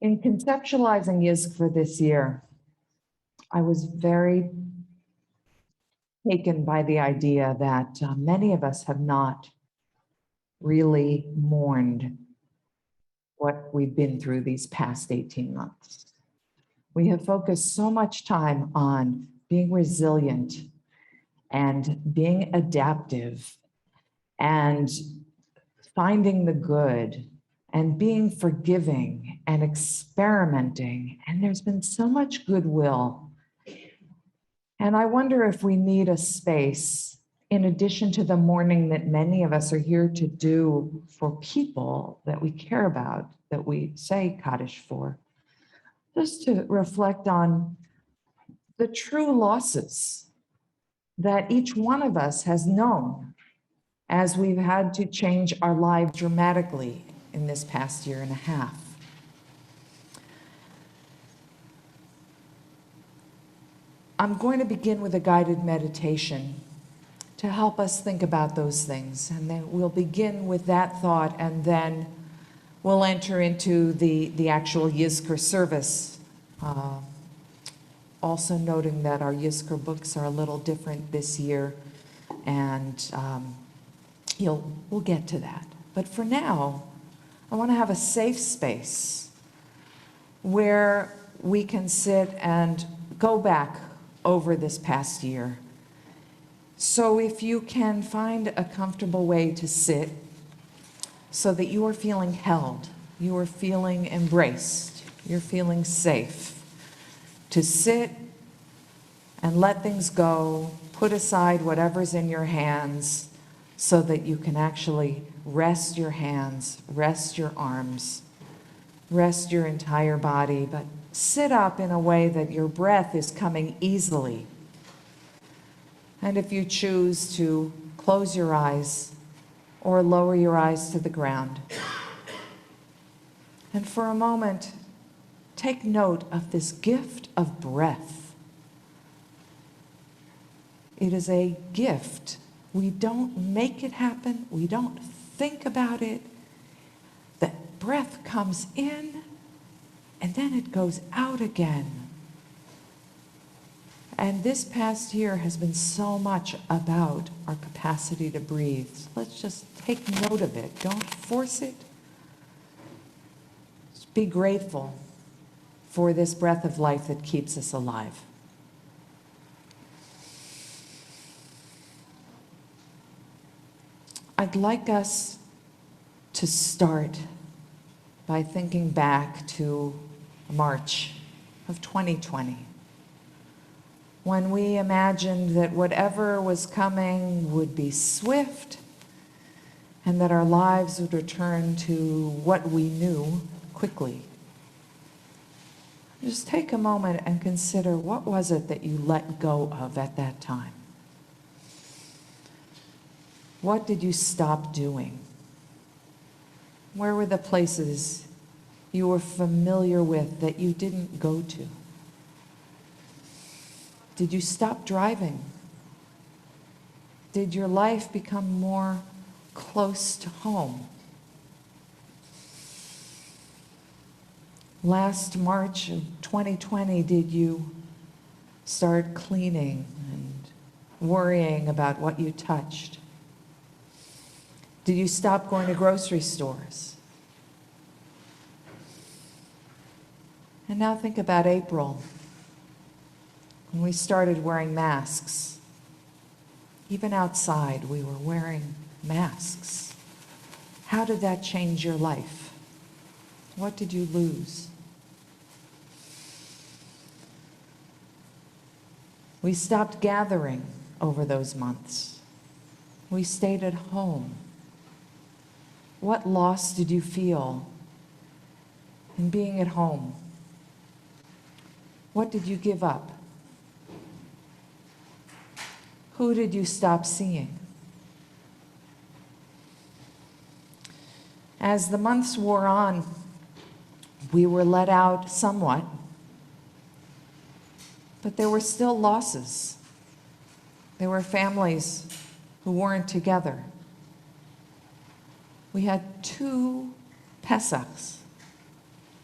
In conceptualizing Yizkor this year, I was very taken by the idea that many of us have not really mourned what we've been through these past 18 months. We have focused so much time on being resilient and being adaptive and finding the good and being forgiving and experimenting. And there's been so much goodwill. And I wonder if we need a space, in addition to the mourning that many of us are here to do for people that we care about, that we say Kaddish for, just to reflect on the true losses that each one of us has known as we've had to change our lives dramatically in this past year and a half. I'm going to begin with a guided meditation to help us think about those things. And then we'll begin with that thought, and then we'll enter into the actual Yizkor service. Also noting that our Yizkor books are a little different this year, and we'll get to that. But for now, I want to have a safe space where we can sit and go back over this past year. So if you can find a comfortable way to sit so that you are feeling held, you are feeling embraced, you're feeling safe, to sit and let things go, put aside whatever's in your hands so that you can actually rest your hands, rest your arms, rest your entire body, but sit up in a way that your breath is coming easily. And if you choose to close your eyes or lower your eyes to the ground, and for a moment, take note of this gift of breath. It is a gift. We don't make it happen. We don't think about it. The breath comes in and then it goes out again. And this past year has been so much about our capacity to breathe. So let's just take note of it. Don't force it. Just be grateful for this breath of life that keeps us alive. I'd like us to start by thinking back to March of 2020, when we imagined that whatever was coming would be swift and that our lives would return to what we knew quickly. Just take a moment and consider, what was it that you let go of at that time? What did you stop doing? Where were the places you were familiar with that you didn't go to? Did you stop driving? Did your life become more close to home? Last March of 2020, did you start cleaning and worrying about what you touched? Did you stop going to grocery stores? And now think about April, when we started wearing masks. Even outside, we were wearing masks. How did that change your life? What did you lose? We stopped gathering over those months. We stayed at home. What loss did you feel in being at home? What did you give up? Who did you stop seeing? As the months wore on, we were let out somewhat, but there were still losses. There were families who weren't together. We had 2 Pesachs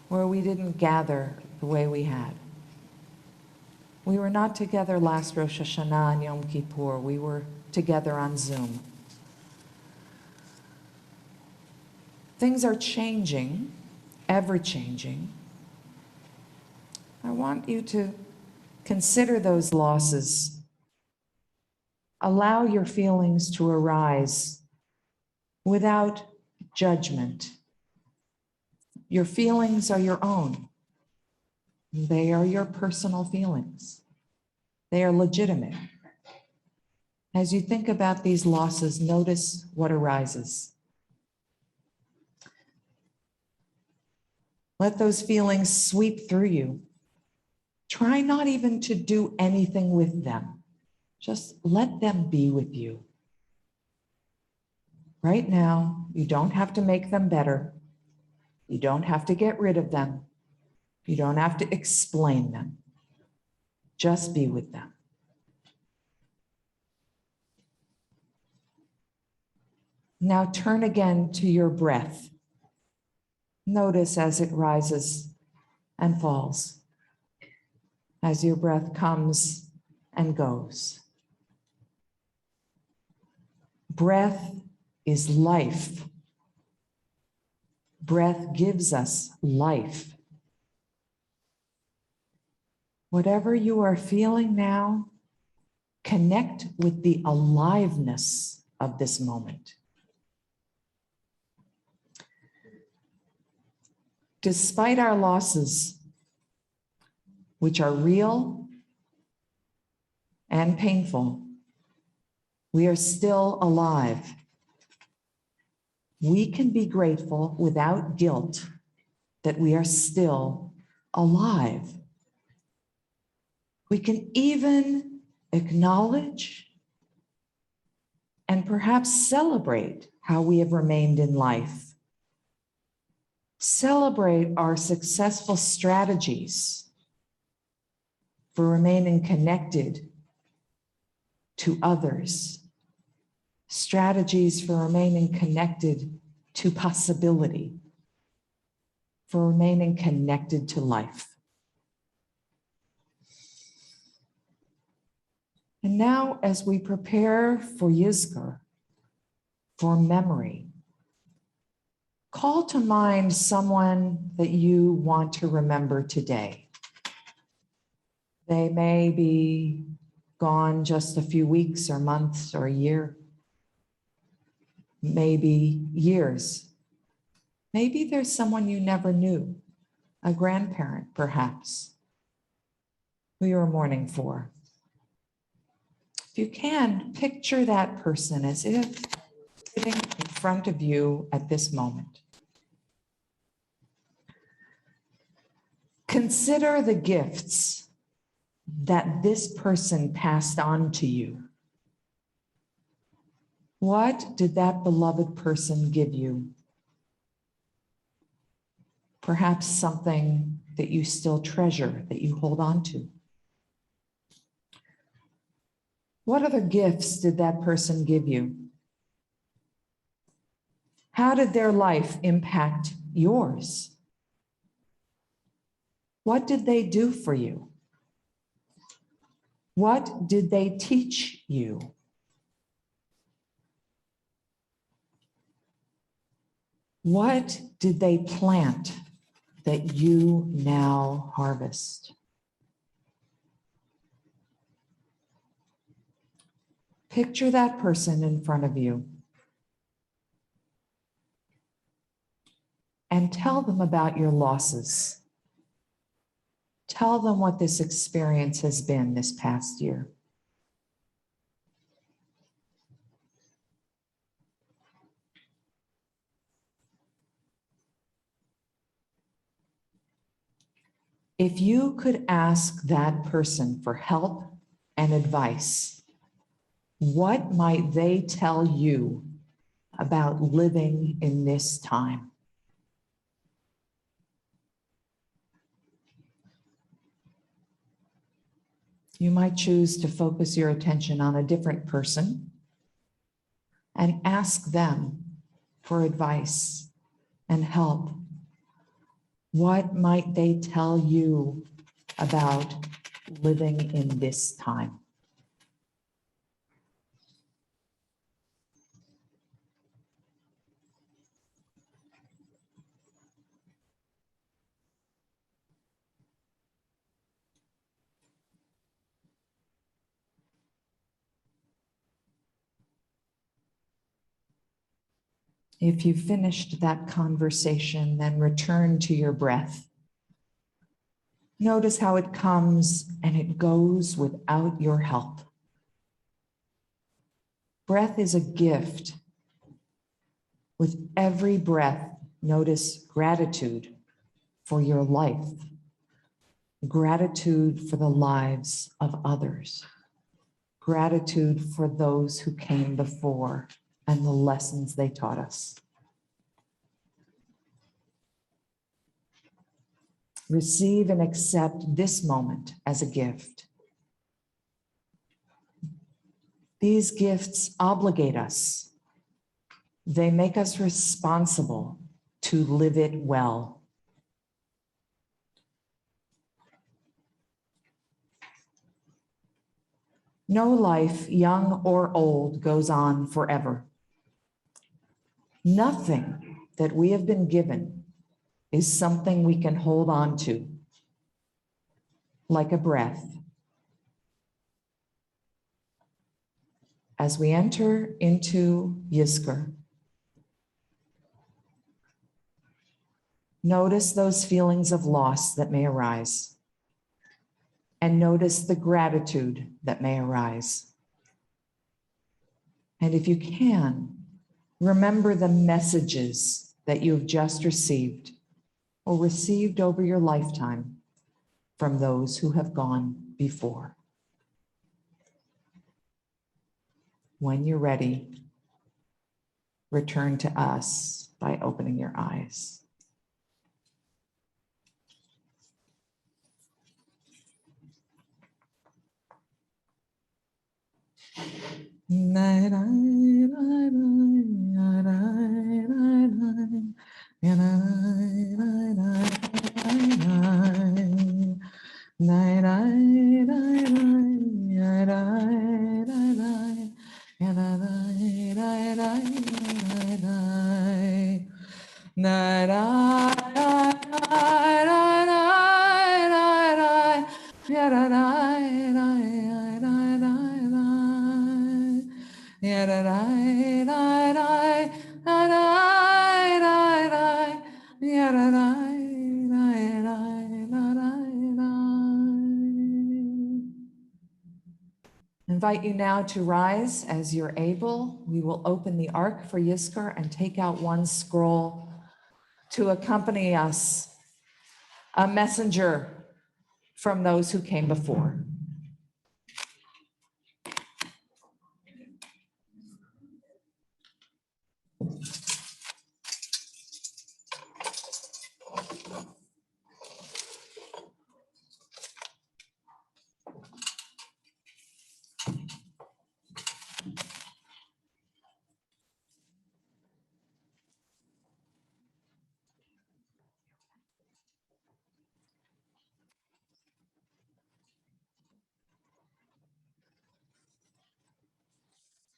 where we didn't gather the way we had. We were not together last Rosh Hashanah and Yom Kippur. We were together on Zoom. Things are changing, ever changing. I want you to consider those losses. Allow your feelings to arise without judgment. Your feelings are your own. They are your personal feelings. They are legitimate. As you think about these losses, notice what arises. Let those feelings sweep through you. Try not even to do anything with them. Just let them be with you. Right now, you don't have to make them better. You don't have to get rid of them. You don't have to explain them. Just be with them. Now turn again to your breath. Notice as it rises and falls, as your breath comes and goes. Breath is life. Breath gives us life. Whatever you are feeling now, connect with the aliveness of this moment. Despite our losses, which are real and painful, we are still alive. We can be grateful without guilt that we are still alive. We can even acknowledge and perhaps celebrate how we have remained in life. Celebrate our successful strategies for remaining connected to others, strategies for remaining connected to possibility, for remaining connected to life. And now, as we prepare for Yizkor, for memory, call to mind someone that you want to remember today. They may be gone just a few weeks or months or a year, maybe years. Maybe there's someone you never knew, a grandparent perhaps, who you're mourning for. If you can, picture that person as if sitting in front of you at this moment. Consider the gifts that this person passed on to you. What did that beloved person give you? Perhaps something that you still treasure, that you hold on to. What other gifts did that person give you? How did their life impact yours? What did they do for you? What did they teach you? What did they plant that you now harvest? Picture that person in front of you and tell them about your losses. Tell them what this experience has been this past year. If you could ask that person for help and advice, what might they tell you about living in this time? You might choose to focus your attention on a different person and ask them for advice and help What might they tell you about living in this time? If you finished that conversation, then return to your breath. Notice how it comes and it goes without your help. Breath is a gift. With every breath, notice gratitude for your life, gratitude for the lives of others, gratitude for those who came before and the lessons they taught us. Receive and accept this moment as a gift. These gifts obligate us. They make us responsible to live it well. No life, young or old, goes on forever. Nothing that we have been given is something we can hold on to, like a breath. As we enter into Yizkor, notice those feelings of loss that may arise, and notice the gratitude that may arise. And if you can, remember the messages that you have just received or received over your lifetime from those who have gone before. When you're ready, return to us by opening your eyes. Invite you now to rise as you're able. We will open the Ark for Yizkor and take out one scroll to accompany us, a messenger from those who came before.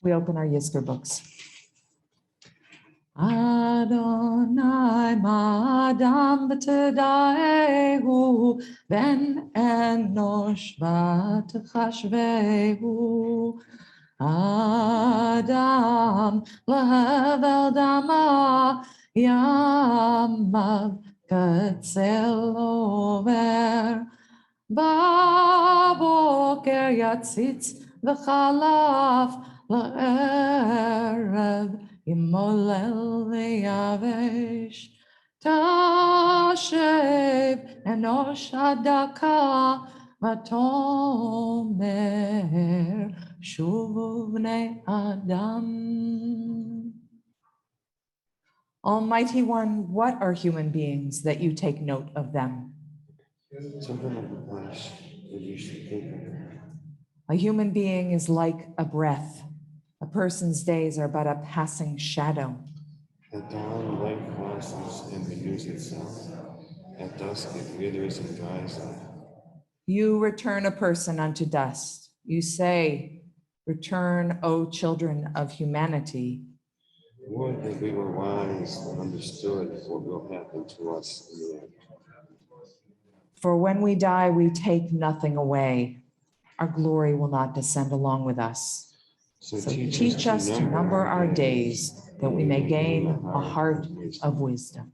We open our Yizkor books. Adonai ma'adam b'tedaehu ben enosh b'techashvehu Adam lehevel dama yamav katzel over Baboker yatzitz v'chalaf la'erev Imolel v'yavesh Tashev enosh adaka v'tomer shuvu b'nei Adam. Almighty One, what are human beings that you take note of them? Something like a flash that you should take of it. A human being is like a breath. A person's days are but a passing shadow. The dawn light crosses and renews itself. At dusk it withers and dries up. You return a person unto dust. You say, return, O children of humanity. Would that we were wise and understood what will happen to us in the end. For when we die, we take nothing away. Our glory will not descend along with us. So So teach us to number our days, that we may gain a heart of wisdom.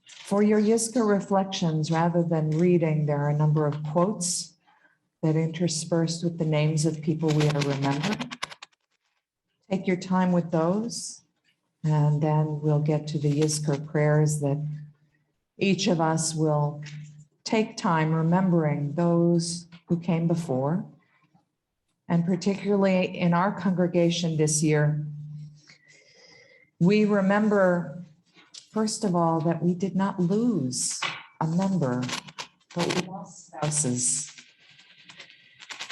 For your Yizkor reflections, rather than reading, there are a number of quotes that interspersed with the names of people we are remembering. Take your time with those, and then we'll get to the Yizkor prayers that each of us will take time remembering those who came before. And particularly in our congregation this year, we remember, first of all, that we did not lose a member, but we lost spouses.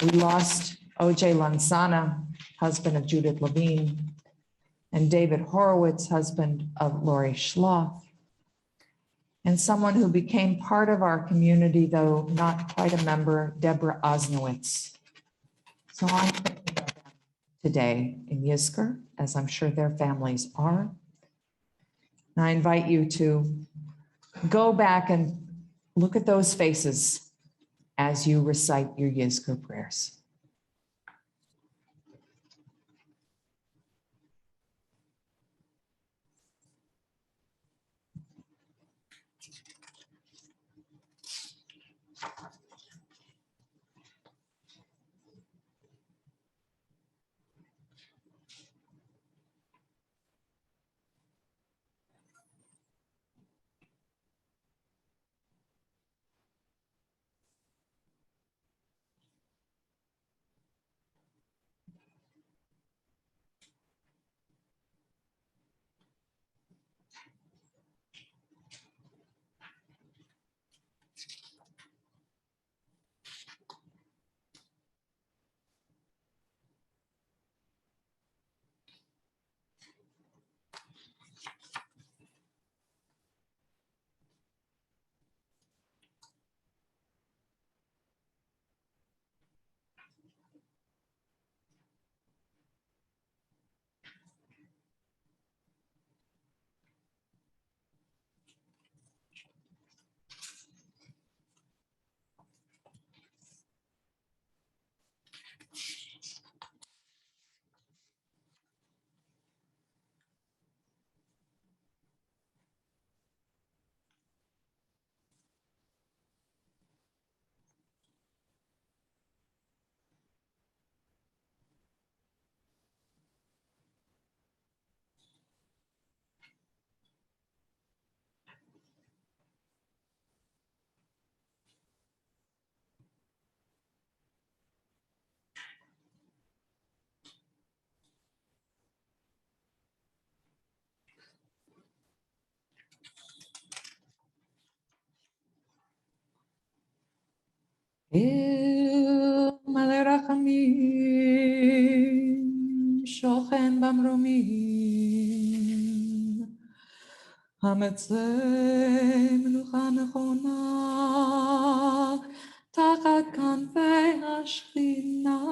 We lost O.J. Lansana, husband of Judith Levine, and David Horowitz, husband of Lori Schloff, and someone who became part of our community, though not quite a member, Deborah Osnowitz. So I'm thinking about them today in Yizkor, as I'm sure their families are. And I invite you to go back and look at those faces as you recite your Yizkor prayers. מלא רחמים, שוכן במרומים, המצא מנוחה נכונה, תחת כנפי השכינה,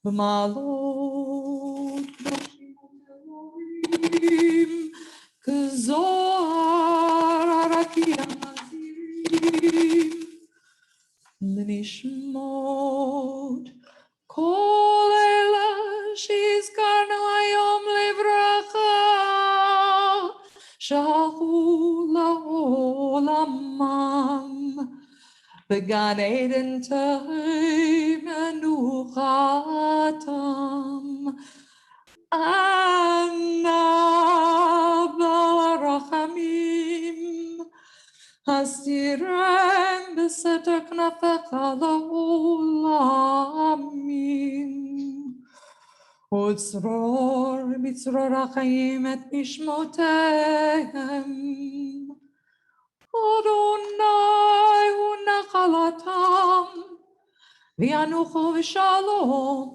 במעלות קדושים ונאורים, כזוהר הרקיע מזהירים, לנשמות כל אלה שהזכרנו היום לברכה, שהלכו לעולמם, בגן עדן תהי מנוחתם. אנא ברחמים, הסתירם בסתר כנפיך לעולמים, וצרור בצרור החיים את נשמותיהם. אדוני הוא נחלתם, וינוחו בשלום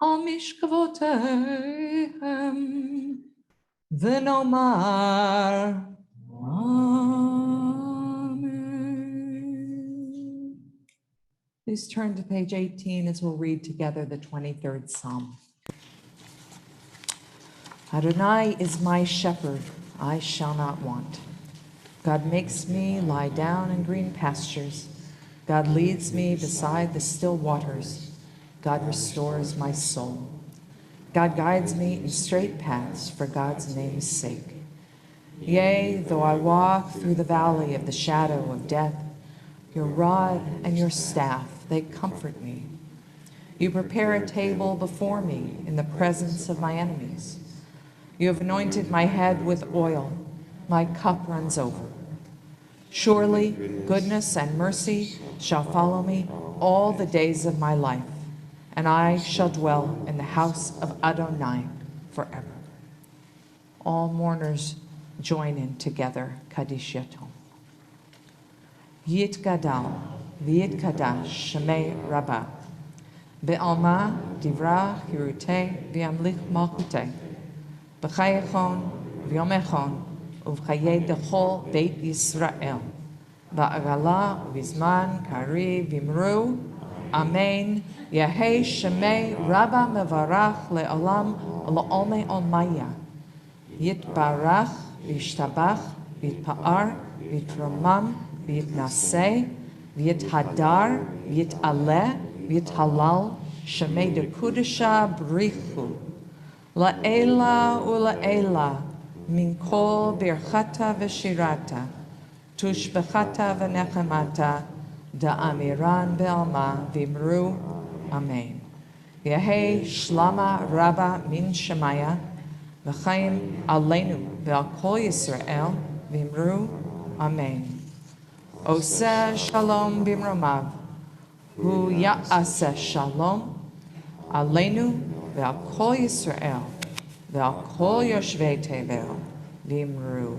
על משכבותיהם. V'nomar Amen. Please turn to page 18 as we'll read together the 23rd Psalm. Adonai is my shepherd, I shall not want. God makes me lie down in green pastures. God leads me beside the still waters. God restores my soul. God guides me in straight paths for God's name's sake. Yea, though I walk through the valley of the shadow of death, your rod and your staff, they comfort me. You prepare a table before me in the presence of my enemies. You have anointed my head with oil. My cup runs over. Surely goodness and mercy shall follow me all the days of my life, and I shall dwell in the house of Adonai forever. All mourners join in together, Kaddish Yatom. Yitgadal v'yitkadash shemei Rabbah, be'alma divra hirutei v'yamlich malchutei, b'chayechon v'yomechon uv'chayei dechol beit Yisrael, ba'agala v'zman kari v'imru, Amen. Yehei shemei Rabbah mevarach le'olam la'olmei olmaya, yitbarach v'yishtabach v'yitpa'ar v'yitramam v'yitnaseh v'yithadar v'yitaleh v'yithalal shemei dekudesha brichu la'ela ula'ela min kol birchata v'shirata tushbechata v'nechemata da'amiran be'alma v'imru amen. Yehei shlama rabba min shemaya v'chaim aleinu ve'al kol Yisrael v'imru amen. Oseh shalom b'imromav hu ya'aseh shalom aleinu ve'al kol Yisrael ve'al kol yoshvei tevel v'imru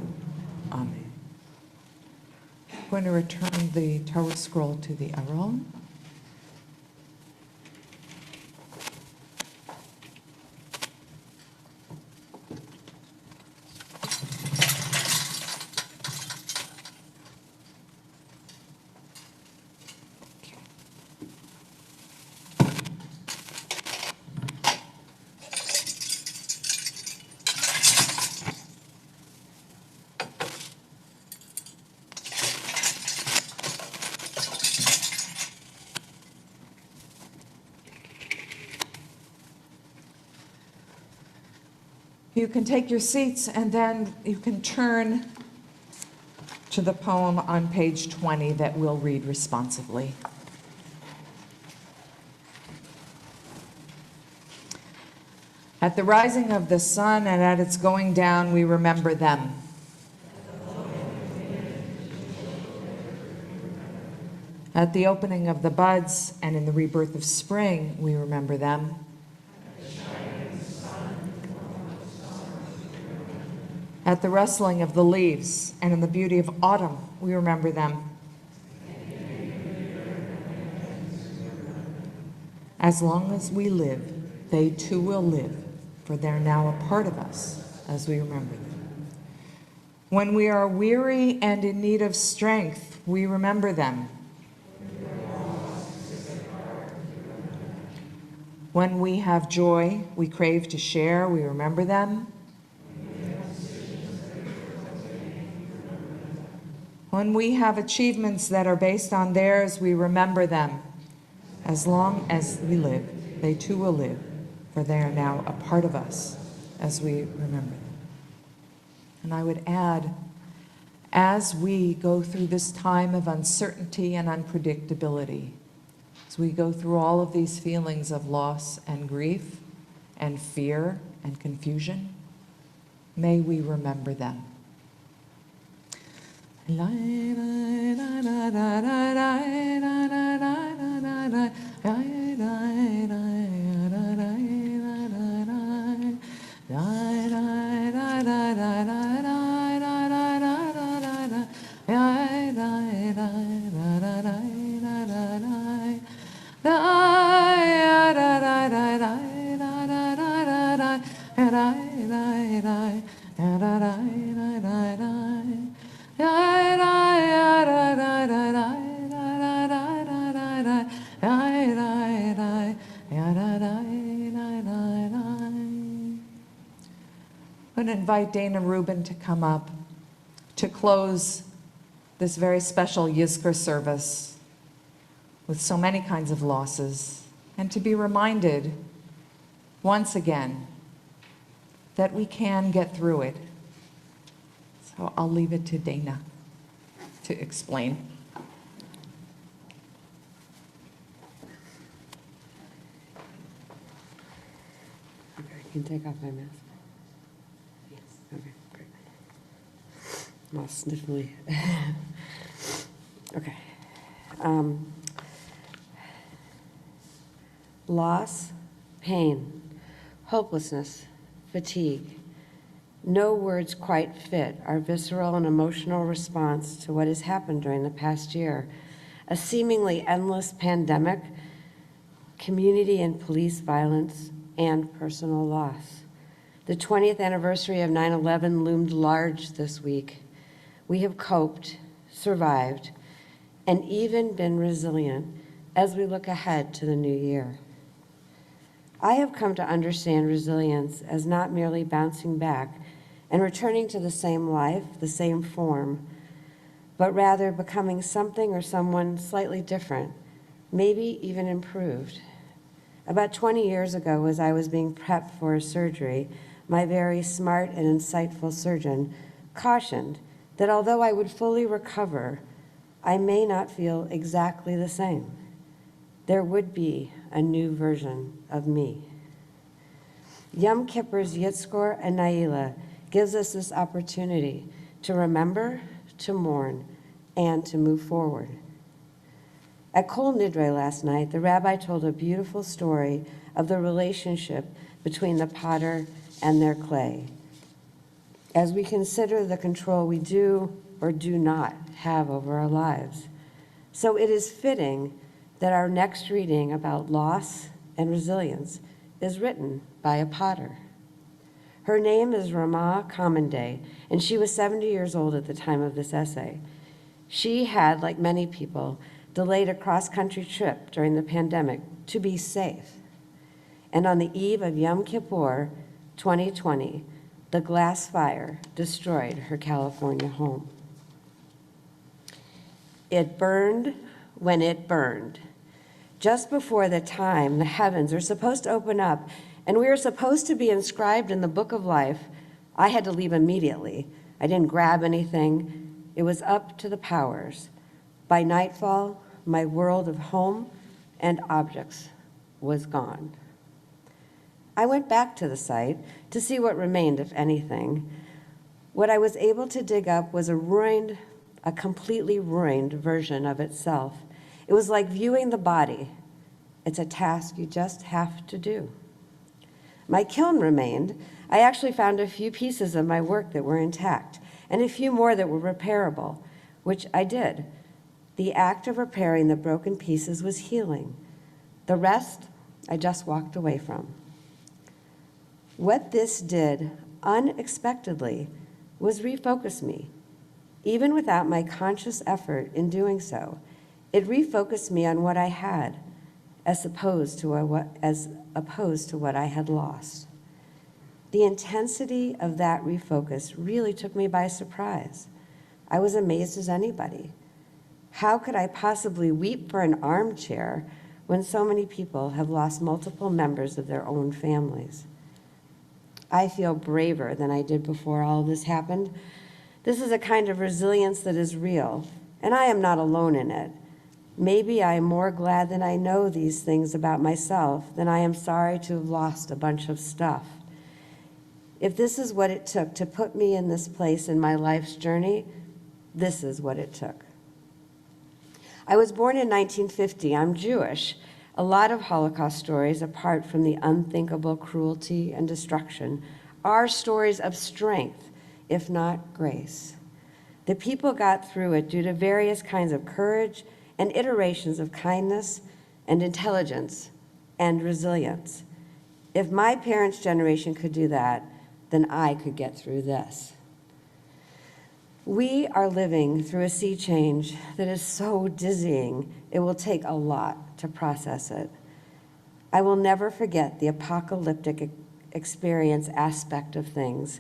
amen. I'm going to return the Torah scroll to the Aron. You can take your seats and then you can turn to the poem on page 20 that we'll read responsively. At the rising of the sun and at its going down, we remember them. At the opening of the buds and in the rebirth of spring, we remember them. At the rustling of the leaves and in the beauty of autumn, we remember them. As long as we live, they too will live, for they're now a part of us as we remember them. When we are weary and in need of strength, we remember them. When we have joy we crave to share, we remember them. When we have achievements that are based on theirs, we remember them. As long as we live, they too will live, for they are now a part of us as we remember them. And I would add, as we go through this time of uncertainty and unpredictability, as we go through all of these feelings of loss and grief and fear and confusion, may we remember them. going to invite Dana Rubin to come up to close this very special Yizkor service with so many kinds of losses, and to be reminded once again that we can get through it. So I'll leave it to Dana to explain. Okay, I can take off my mask. Yes. Okay, great. I'm all sniffly. Okay. Loss, pain, hopelessness, fatigue. No words quite fit our visceral and emotional response to what has happened during the past year. A seemingly endless pandemic, community and police violence, and personal loss. The 20th anniversary of 9/11 loomed large this week. We have coped, survived, and even been resilient as we look ahead to the new year. I have come to understand resilience as not merely bouncing back and returning to the same life, the same form, but rather becoming something or someone slightly different, maybe even improved. About 20 years ago, as I was being prepped for a surgery, my very smart and insightful surgeon cautioned that although I would fully recover, I may not feel exactly the same. There would be a new version of me. Yom Kippur's Yitzkor and Naila gives us this opportunity to remember, to mourn, and to move forward. At Kol Nidre last night, the rabbi told a beautiful story of the relationship between the potter and their clay. As we consider the control we do or do not have over our lives. So it is fitting that our next reading about loss and resilience is written by a potter. Her name is Ramah Commenday, and she was 70 years old at the time of this essay. She had, like many people, delayed a cross-country trip during the pandemic to be safe. And on the eve of Yom Kippur 2020, the glass fire destroyed her California home. It burned when it burned. Just before the time the heavens are supposed to open up and we are supposed to be inscribed in the book of life, I had to leave immediately. I didn't grab anything. It was up to the powers. By nightfall, my world of home and objects was gone. I went back to the site to see what remained, if anything. What I was able to dig up was a completely ruined version of itself. It was like viewing the body. It's a task you just have to do. My kiln remained. I actually found a few pieces of my work that were intact and a few more that were repairable, which I did. The act of repairing the broken pieces was healing. The rest, I just walked away from. What this did unexpectedly was refocus me. Even without my conscious effort in doing so, it refocused me on what I had as opposed to what I had lost. The intensity of that refocus really took me by surprise. I was amazed as anybody. How could I possibly weep for an armchair when so many people have lost multiple members of their own families? I feel braver than I did before all of this happened. This is a kind of resilience that is real, and I am not alone in it. Maybe I am more glad that I know these things about myself than I am sorry to have lost a bunch of stuff. If this is what it took to put me in this place in my life's journey, this is what it took. I was born in 1950. I'm Jewish. A lot of Holocaust stories, apart from the unthinkable cruelty and destruction, are stories of strength, if not grace. The people got through it due to various kinds of courage and iterations of kindness and intelligence and resilience. If my parents' generation could do that, then I could get through this. We are living through a sea change that is so dizzying, it will take a lot to process it. I will never forget the apocalyptic experience aspect of things.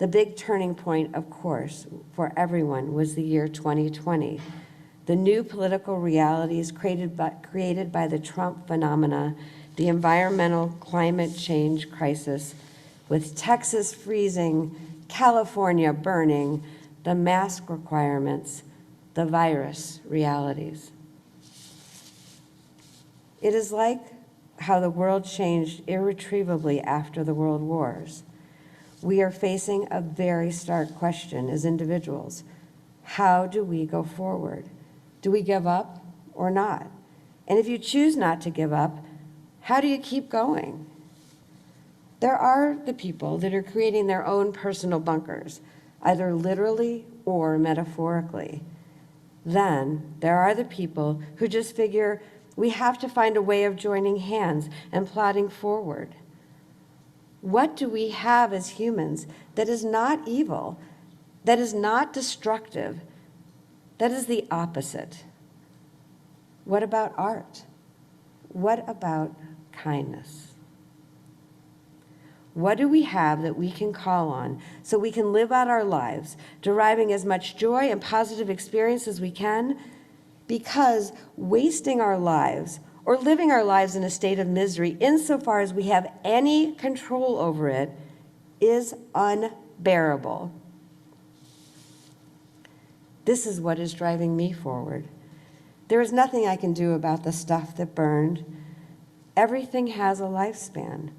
The big turning point, of course, for everyone was the year 2020. The new political realities created by the Trump phenomena, the environmental climate change crisis, with Texas freezing, California burning, the mask requirements, the virus realities. It is like how the world changed irretrievably after the world wars. We are facing a very stark question as individuals. How do we go forward? Do we give up or not? And if you choose not to give up, how do you keep going? There are the people that are creating their own personal bunkers, either literally or metaphorically. Then there are the people who just figure we have to find a way of joining hands and plodding forward. What do we have as humans that is not evil, that is not destructive, that is the opposite? What about art? What about kindness? What do we have that we can call on so we can live out our lives, deriving as much joy and positive experience as we can? Because wasting our lives or living our lives in a state of misery, insofar as we have any control over it, is unbearable. This is what is driving me forward. There is nothing I can do about the stuff that burned. Everything has a lifespan.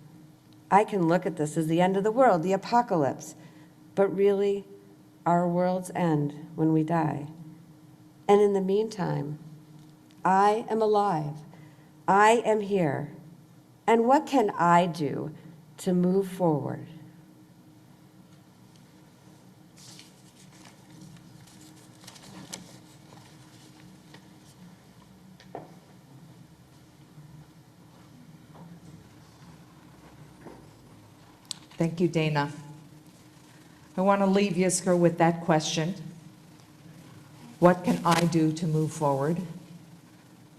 I can look at this as the end of the world, the apocalypse, but really, our worlds end when we die. And in the meantime, I am alive. I am here. And what can I do to move forward? Thank you, Dana. I want to leave Yisker with that question. What can I do to move forward?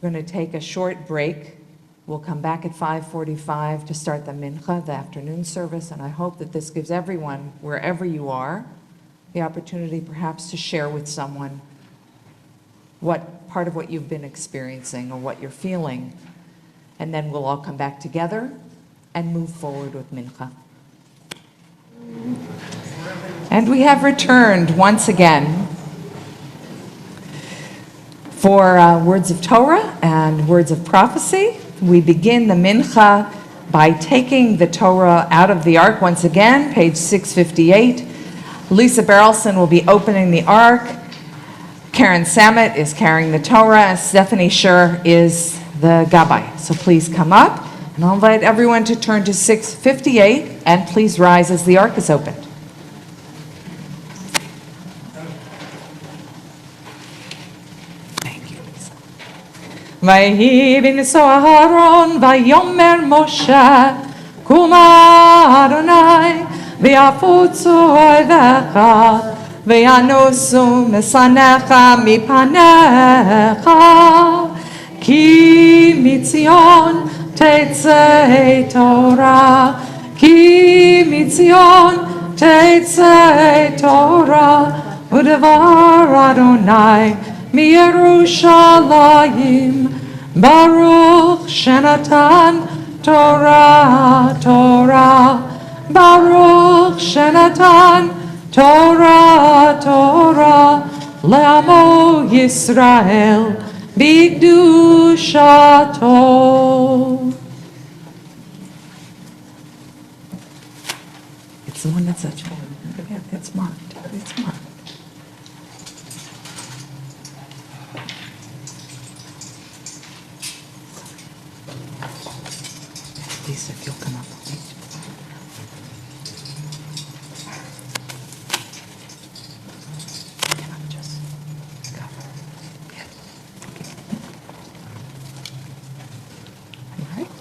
We're going to take a short break. We'll come back at 5:45 to start the mincha, the afternoon service, and I hope that this gives everyone, wherever you are, the opportunity perhaps to share with someone what part of what you've been experiencing or what you're feeling, and then we'll all come back together and move forward with mincha. And we have returned once again for words of Torah and words of prophecy. We begin the mincha by taking the Torah out of the ark once again, page 658. Lisa Berelson will be opening the ark. Karen Samet is carrying the Torah. Stephanie Scher is the gabbai. So please come up, and I'll invite everyone to turn to 658, and please rise as the ark is opened. ויהי בנשוא אהרון ויאמר משה קומה אדוני ויפוצו אויביך וינוסו משנאיך מפניך כי מציון תצא תורה כי מציון תצא תורה ודבר אדוני מירושלים ברוך שנתן תורה תורה ברוך שנתן תורה תורה לעמו ישראל בקדושתו. It's the one that's such one. It's marked. It's marked. Lisa, if you'll come up. Come on, just go. Yeah. All right.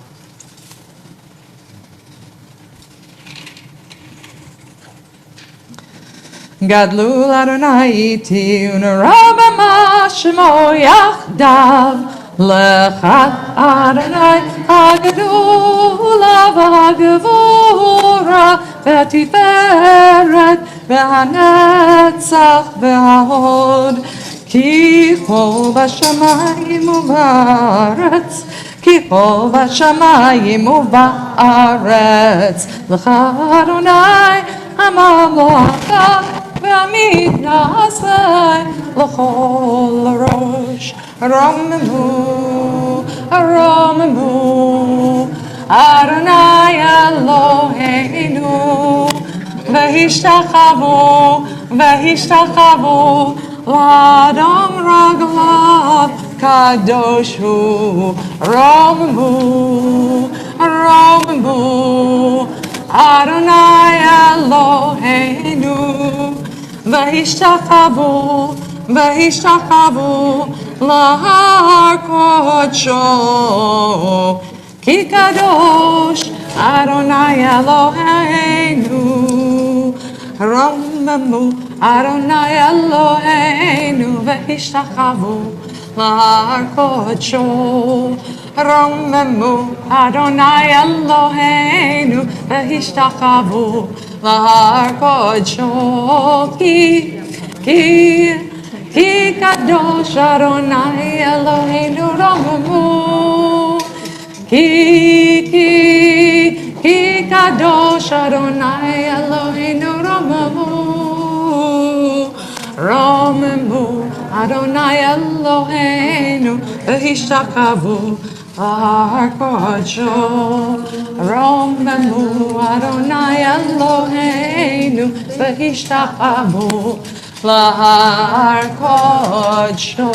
גדלו לאדוני איתי ונרבה שמו יחדיו לך אדוני הגדולה והגבורה והתפארת והנצח וההוד. כי כל בשמיים ובארץ, כי כל בשמיים ובארץ, לך אדוני הממלכה והמתנשא לכל ראש. רוממו, רוממו, אדוני אלוהינו, והשתחוו, והשתחוו לאדם רגליו קדוש הוא. רוממו, רוממו, אדוני אלוהינו, והשתחוו, והשתחוו להר קודשו, כי קדוש אדוני אלוהינו. רוממו, אדוני אלוהינו, והשתחוו להר קודשו. רוממו, אדוני אלוהינו, והשתחוו להר קודשו. כי קדוש אדוני אלוהינו. רוממו, כי קדוש אדוני אלוהינו. רוממו, רוממו, אדוני אלוהינו, והשתחוו להר קודשו. רוממו, אדוני אלוהינו, והשתחוו להר קודשו.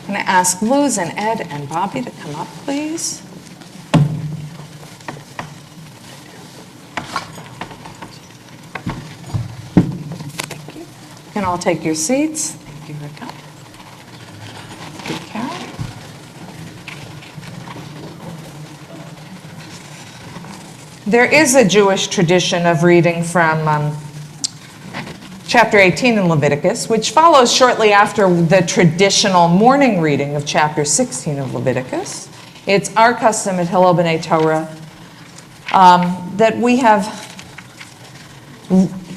I'm going to ask Luz and Ed and Bobby to come up, please. Thank you. You can all take your seats. Thank you, Rika. Thank you, Carol. There is a Jewish tradition of reading from chapter 18 in Leviticus, which follows shortly after the traditional morning reading of chapter 16 of Leviticus. It's our custom at Hillel B'nai Torah that we have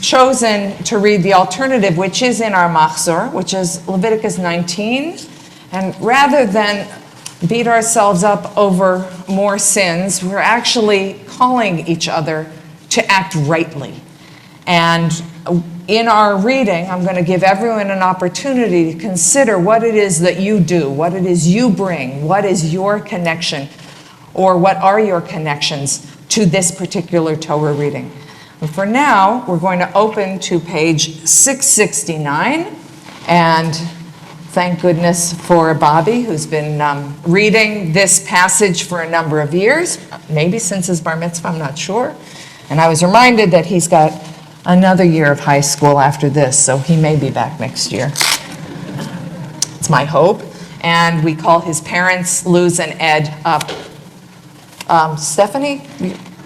chosen to read the alternative, which is in our Machzor, which is Leviticus 19. And rather than beat ourselves up over more sins, we're actually calling each other to act rightly. And in our reading, I'm going to give everyone an opportunity to consider what it is that you do, what it is you bring, what is your connection, or what are your connections to this particular Torah reading. And for now, we're going to open to page 669, and thank goodness for Bobby, who's been reading this passage for a number of years, maybe since his bar mitzvah, I'm not sure. And I was reminded that he's got another year of high school after this, so he may be back next year. It's my hope. And we call his parents, Luz and Ed, up. Stephanie,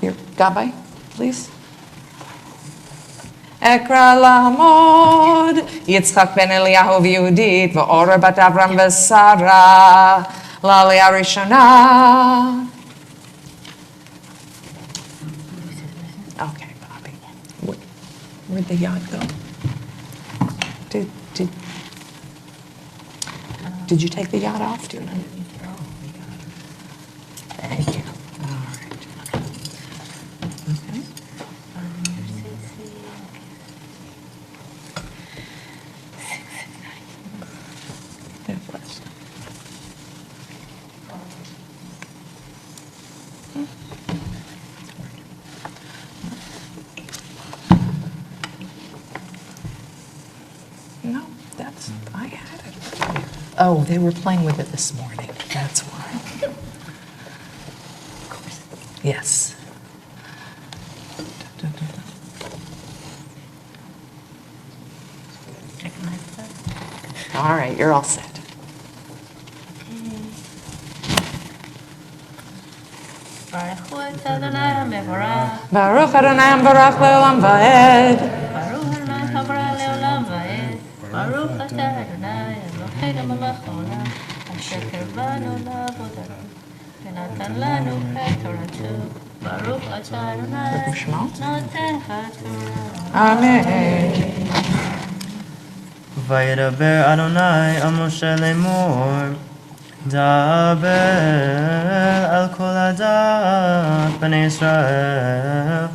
your gabbai, please. Ekra לעמוד, יצחק בן אליהו ויהודית, ואורה בת אברהם ושרה, לעלייה ראשונה. Okay, Bobby. Where'd the yacht go? Did you take the yacht off? Do you know? Thank you. All right. Okay. No, that's, I had it. Oh, they were playing with it this morning. That's why. Yes. All right, you're all set. ברכו את אדוני המבורך, Baruch Adonai Baruch Le'olam Va'ed. ברוך ברוך אתה אדוני אלוהינו מלך העולם אשר קרבנו לעבודתו ונתן לנו את תורתו ברוך אתה אדוני נותן התורה. אמן. וידבר אדוני אל משה לאמור דבר על כל עדת בני ישראל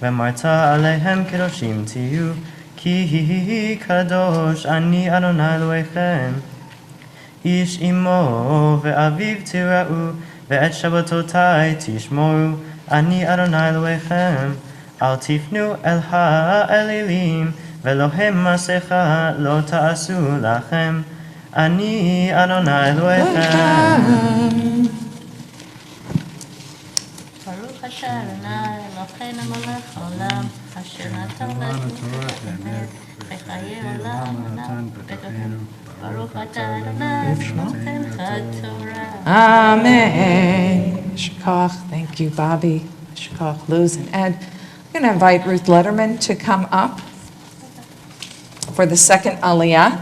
ואמרת עליהם קדושים תהיו כי קדוש אני אדוני אלוהיכם איש אמו ואביו תראו ואת שבתותי תשמורו אני אדוני אלוהיכם אל תפנו אל האלילים ואלוהים מסכה לא תעשו לכם אני אדוני אלוהיכם. ברוך אתה אדוני אלוהינו מלך העולם אשר נתן לנו תורת אמת וחיי עולם נתן בתוכנו ברוך אתה אדוני נותן התורה. Amen. Shkoch, thank you, Bobby. Shkoch, Luz, and Ed. I'm going to invite Ruth Letterman to come up for the second Aliyah.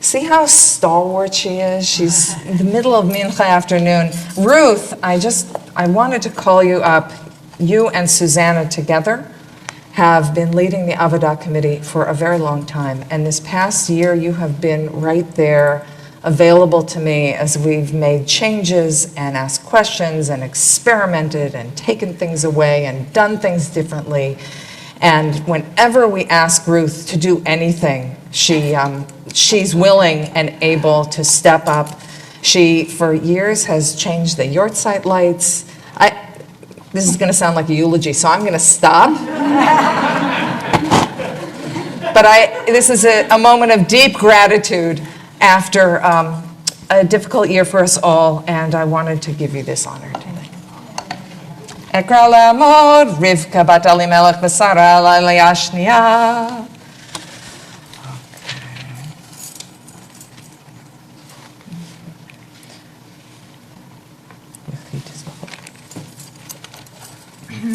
See how stalwart she is? She's in the middle of Mincha afternoon. Ruth, I wanted to call you up. You and Susanna together have been leading the Avodah Committee for a very long time. And this past year, you have been right there, available to me as we've made changes and asked questions and experimented and taken things away and done things differently. And whenever we ask Ruth to do anything, she's willing and able to step up. She, for years, has changed the Yortzeit lights. This is going to sound like a eulogy, so I'm going to stop. But this is a moment of deep gratitude after a difficult year for us all, and I wanted to give you this honor tonight. Ekra le'amod, Rivka bat Elimelech v'Sara l'aliyah shniya.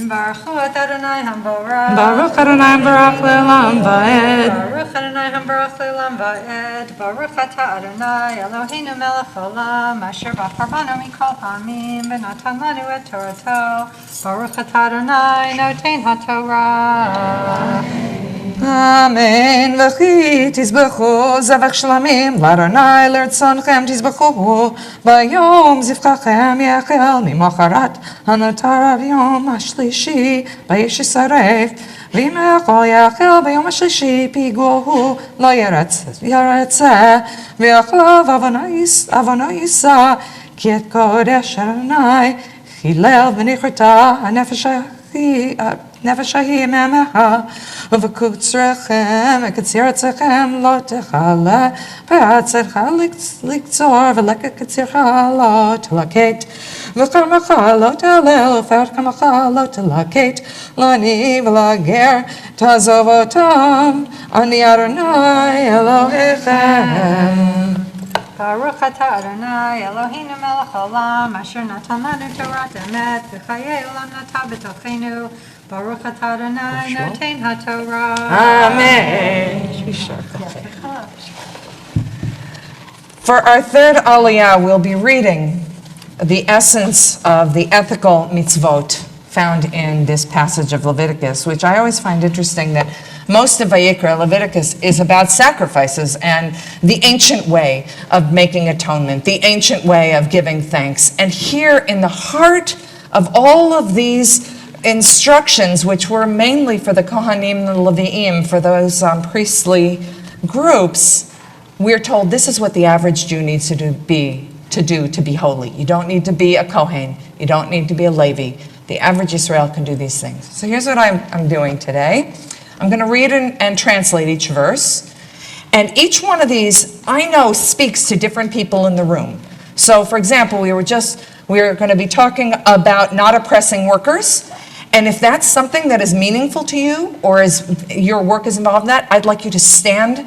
Baruch Adonai Hamborach. Baruch Adonai Baruch Le'olam Va'ed. Baruch Adonai Hamborach Le'olam Va'ed. Baruch Ata Adonai Eloheinu Melech Olam Asher Bachar Banu Mikol Hamim V'natan Lanu Et Torato. Baruch Ata Adonai Noten HaTorah. Amen. V'chi tizbechu zevach shlamim l'Adonai l'rtzonchem tizbechu bayom zivchachem yechel mimocharat hanotar av yom hashlishi bayish yisaref v'im yechol yechel bayom hashlishi piguhu lo yaretzeh v'yachlav avono yisa ki et kodesh Adonai chilel v'nichrta נפש ההיא מעמך, ובקוצרכם, וקצירתכם לא תכלה, ועצתך לקצור, ולקצירך לא תלקט, וכרמך לא תעלל, ופאת כרמך לא תלקט, לעני ולגר תעזוב אותם, אני אדוני אלוהיכם. Baruch Ata Adonai Eloheinu Melech Olam Asher Natan Lanu Torat Emet V'chayei Olam Nata B'tochenu Baruch Ata Adonai Noten HaTorah. Amen. For our third Aliyah, we'll be reading the essence of the ethical mitzvot found in this passage of Leviticus, which I always find interesting that most of Vayikra, Leviticus, is about sacrifices and the ancient way of making atonement, the ancient way of giving thanks. And here in the heart of all of these instructions, which were mainly for the Kohanim and the Levi'im, for those priestly groups, we're told this is what the average Jew needs to do to be holy. You don't need to be a Kohen. You don't need to be a Levi. The average Israel can do these things. So here's what I'm doing today. I'm going to read and translate each verse. And each one of these, I know, speaks to different people in the room. So, for example, we were going to be talking about not oppressing workers. And if that's something that is meaningful to you, or your work is involved in that, I'd like you to stand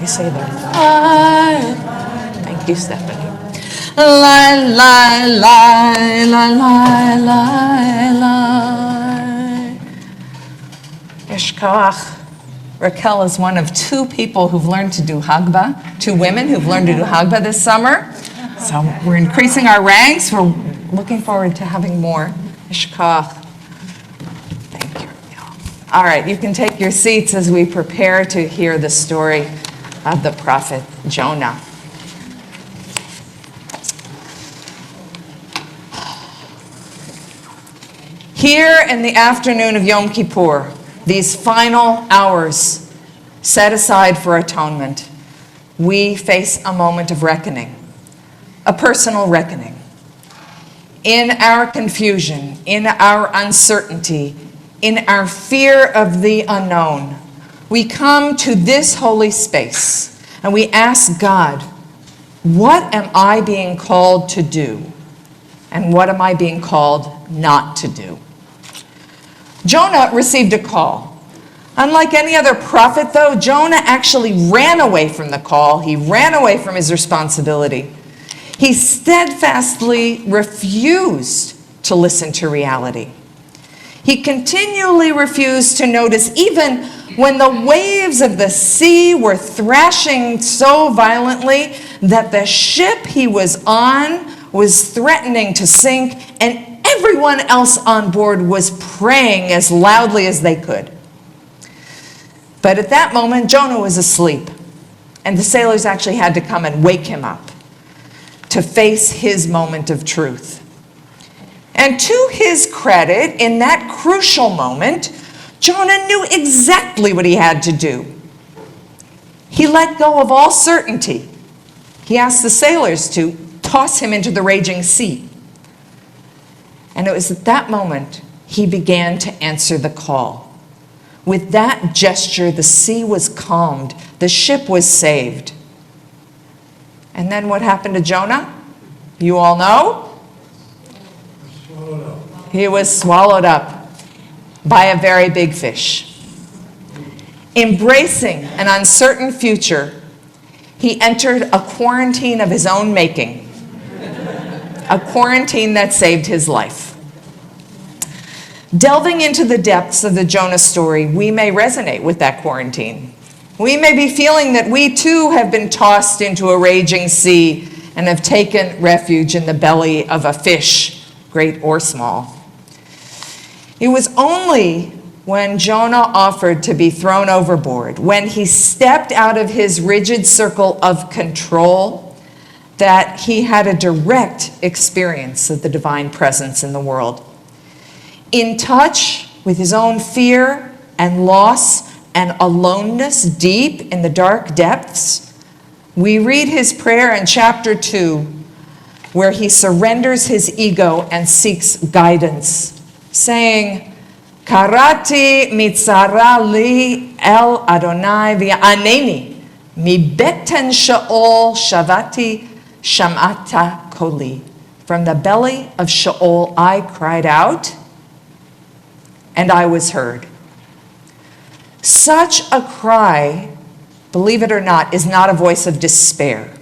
You say that. Thank you, Stephanie. La la la la la la la. Ishkoach. Raquel is one of two people who've learned to do Hagbah, two women who've learned to do Hagbah this summer. So we're increasing our ranks. We're looking forward to having more. Ishkoach. Thank you. All right, you can take your seats as we prepare to hear the story of the prophet Jonah. Here in the afternoon of Yom Kippur, these final hours set aside for atonement, we face a moment of reckoning, a personal reckoning. In our confusion, in our uncertainty, in our fear of the unknown, we come to this holy space and we ask God, what am I being called to do? And what am I being called not to do? Jonah received a call. Unlike any other prophet, though, Jonah actually ran away from the call. He ran away from his responsibility. He steadfastly refused to listen to reality. He continually refused to notice, even when the waves of the sea were thrashing so violently that the ship he was on was threatening to sink, and everyone else on board was praying as loudly as they could. But at that moment, Jonah was asleep, and the sailors actually had to come and wake him up to face his moment of truth. And to his credit, in that crucial moment, Jonah knew exactly what he had to do. He let go of all certainty. He asked the sailors to toss him into the raging sea. And it was at that moment he began to answer the call. With that gesture, the sea was calmed. The ship was saved. And then what happened to Jonah? You all know? He was swallowed up by a very big fish. Embracing an uncertain future, he entered a quarantine of his own making, a quarantine that saved his life. Delving into the depths of the Jonah story, we may resonate with that quarantine. We may be feeling that we too have been tossed into a raging sea and have taken refuge in the belly of a fish, great or small. It was only when Jonah offered to be thrown overboard, when he stepped out of his rigid circle of control, that he had a direct experience of the divine presence in the world. In touch with his own fear and loss and aloneness deep in the dark depths, we read his prayer in chapter 2, where he surrenders his ego and seeks guidance, saying, Karati mitzara li el Adonai v'aneni, mi beten Sheol shavati shamata koli. From the belly of Sheol I cried out, and I was heard. Such a cry, believe it or not, is not a voice of despair,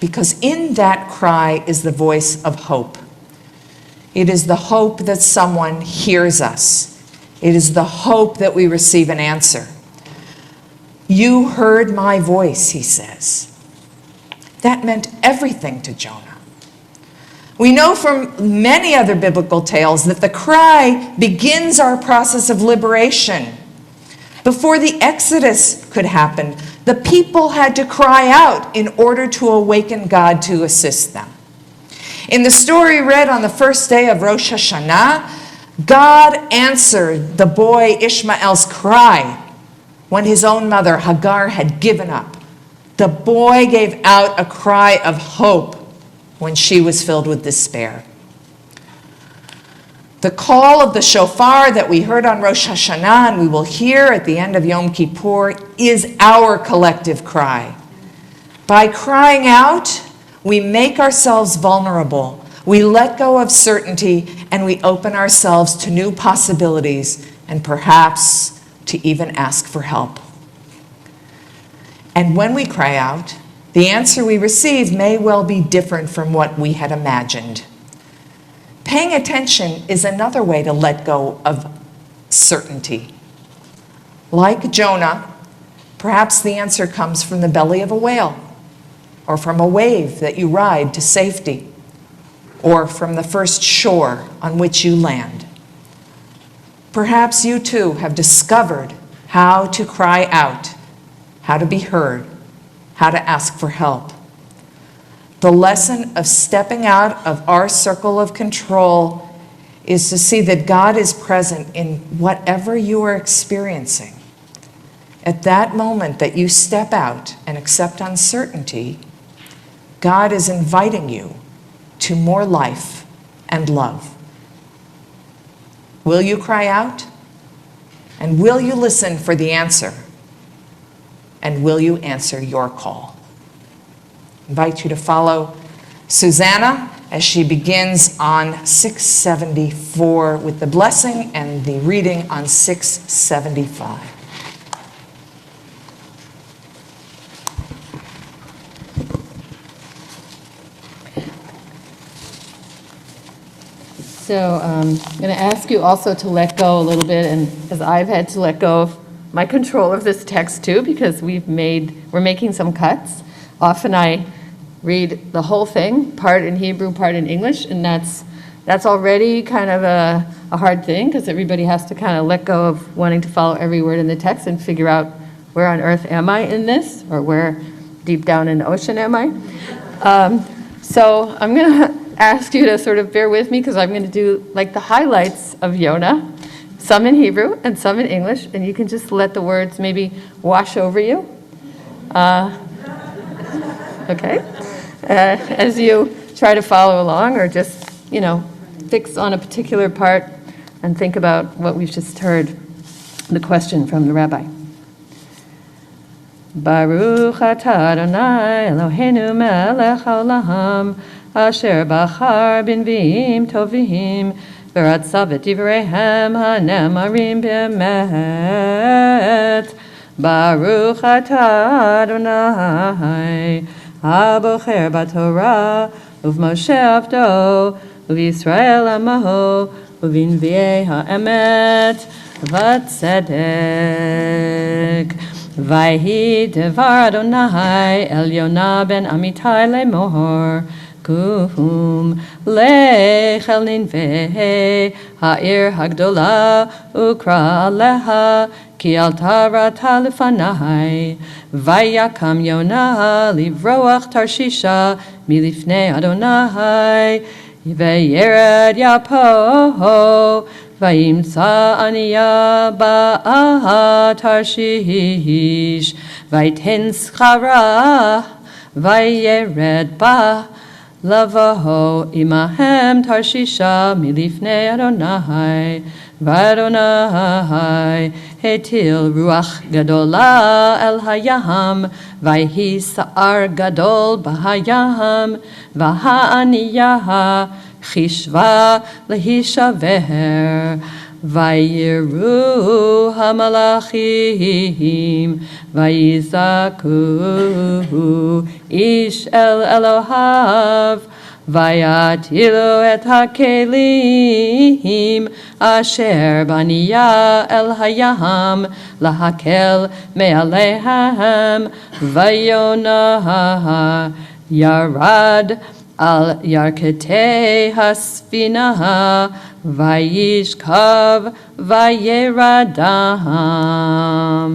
because in that cry is the voice of hope. It is the hope that someone hears us. It is the hope that we receive an answer. You heard my voice, he says. That meant everything to Jonah. We know from many other biblical tales that the cry begins our process of liberation. Before the Exodus could happen, the people had to cry out in order to awaken God to assist them. In the story read on the first day of Rosh Hashanah, God answered the boy Ishmael's cry when his own mother Hagar had given up. The boy gave out a cry of hope when she was filled with despair. The call of the shofar that we heard on Rosh Hashanah and we will hear at the end of Yom Kippur is our collective cry. By crying out, we make ourselves vulnerable. We let go of certainty and we open ourselves to new possibilities and perhaps to even ask for help. And when we cry out, the answer we receive may well be different from what we had imagined. Paying attention is another way to let go of certainty. Like Jonah, perhaps the answer comes from the belly of a whale, or from a wave that you ride to safety, or from the first shore on which you land. Perhaps you too have discovered how to cry out, how to be heard, how to ask for help. The lesson of stepping out of our circle of control is to see that God is present in whatever you are experiencing. At that moment that you step out and accept uncertainty, God is inviting you to more life and love. Will you cry out? And will you listen for the answer? And will you answer your call? I invite you to follow Susanna as she begins on 674 with the blessing and the reading on 675. So I'm going to ask you also to let go a little bit, and as I've had to let go of my control of this text too, because we're making some cuts. Often I read the whole thing, part in Hebrew, part in English, and that's already kind of a hard thing, because everybody has to kind of let go of wanting to follow every word in the text and figure out where on earth am I in this, or where deep down in the ocean am I? So I'm going to ask you to sort of bear with me, because I'm going to do like the highlights of Yonah, some in Hebrew and some in English, and you can just let the words maybe wash over you. Okay? As you try to follow along, or just, fix on a particular part and think about what we've just heard, the question from the rabbi. Baruch atah Adonai Eloheinu melech haolam asher bachar b'nviim tovim v'ratza v'divreihem hanemarim b'emet. Baruch atah Adonai abocher b'torah uv'Moshe avdo uv'Yisrael amaho uv'nviei ha'emet v'tzedek. Vayhi devar Adonai el Yonah ben Amitai lemor kum lech el Ninveh ha'ir hagdola ukra aleha ki alta rata lefanai vayakam Yonah livroach tarshisha milifnei Adonai veyered yapo Vayimsa aniya ba'a tarshish Vayten schara Vayered ba Lavaho imahem tarshisha Milifnei Adonai V'Adonai Hetil ruach gadola el hayam Vayhi sa'ar gadol bahayam V'ha'aniyaha Chishva lehishaver Vayiru hamalachim Vayizaku ish el Elohav Vayatilu et hakelim Asher baniya el hayam Lahakel me'alehem Vayonah yarad Al yarketei hasfina vayishkav vayeradam.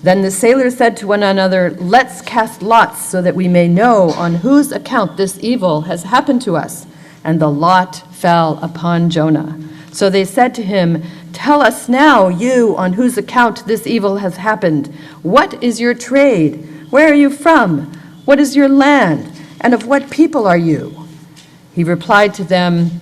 Then the sailors said to one another, "Let's cast lots so that we may know on whose account this evil has happened to us." And the lot fell upon Jonah. So they said to him, "Tell us now, you on whose account this evil has happened. What is your trade? Where are you from? What is your land? And of what people are you?" He replied to them,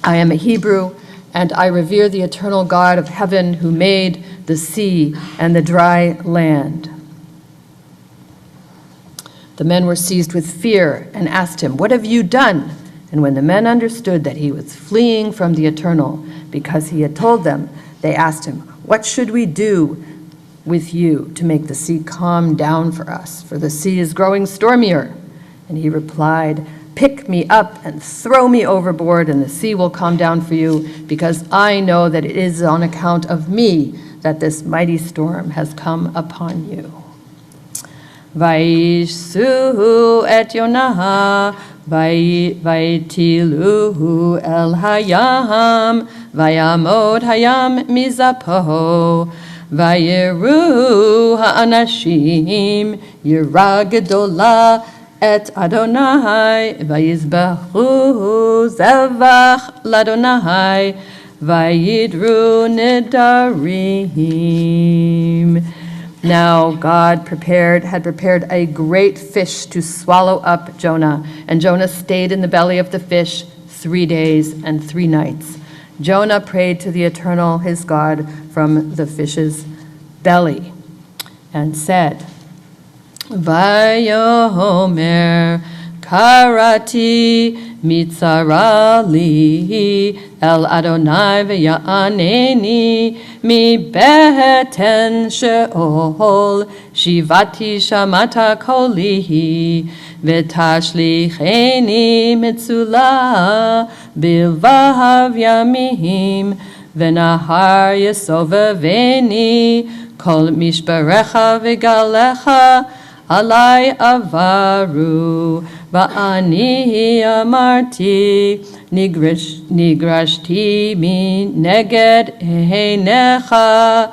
"I am a Hebrew, and I revere the eternal God of heaven who made the sea and the dry land." The men were seized with fear and asked him, "What have you done?" And when the men understood that he was fleeing from the Eternal because he had told them, they asked him, "What should we do with you to make the sea calm down for us? For the sea is growing stormier." And he replied, "Pick me up and throw me overboard, and the sea will calm down for you, because I know that it is on account of me that this mighty storm has come upon you." Vayishsu et Yonah, vaytiluhu el hayam, vayamod hayam mizapo, vayiru ha'anashim yira gedola et Adonai, vayizbachu zevach l'Adonai, vayidru nedarim. Now God had prepared a great fish to swallow up Jonah, and Jonah stayed in the belly of the fish 3 days and 3 nights. Jonah prayed to the Eternal, his God, from the fish's belly, and said, Vayomer karati mitzara li el Adonai v'ya'aneni mi beten sheol shivati shamata kolihi v'tashlicheni mitzula bilvahav yamim v'nahar yesoveveni kol mishparecha v'galecha alai avaru va'ani amarti nigrashti mi neged heinecha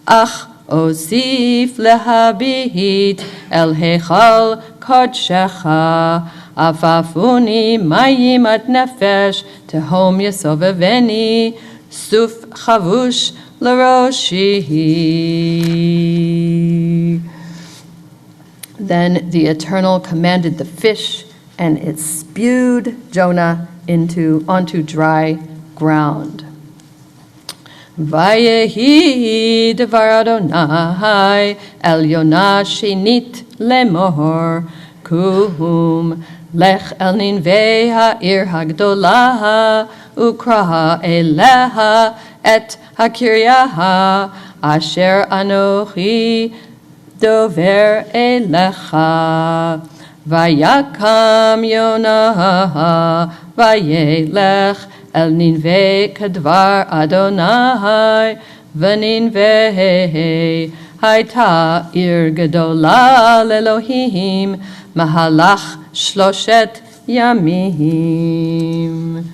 ach osif lehabit el heichal kodshecha afafuni mayim at nefesh tehom yesoveveni suf chavush l'roshi. Then the Eternal commanded the fish, and it spewed Jonah onto dry ground. Vayehi devar Adonai el Yonah shenit lemor kum lech el Ninveh ha'ir hagdolah ukraha eleha et hakiryaha asher anochi dover elecha vayakam Yonah vayelech el Ninveh kadvar Adonai v'Ninveh hayta ir gedola lelohim mahalach shloshet yamim.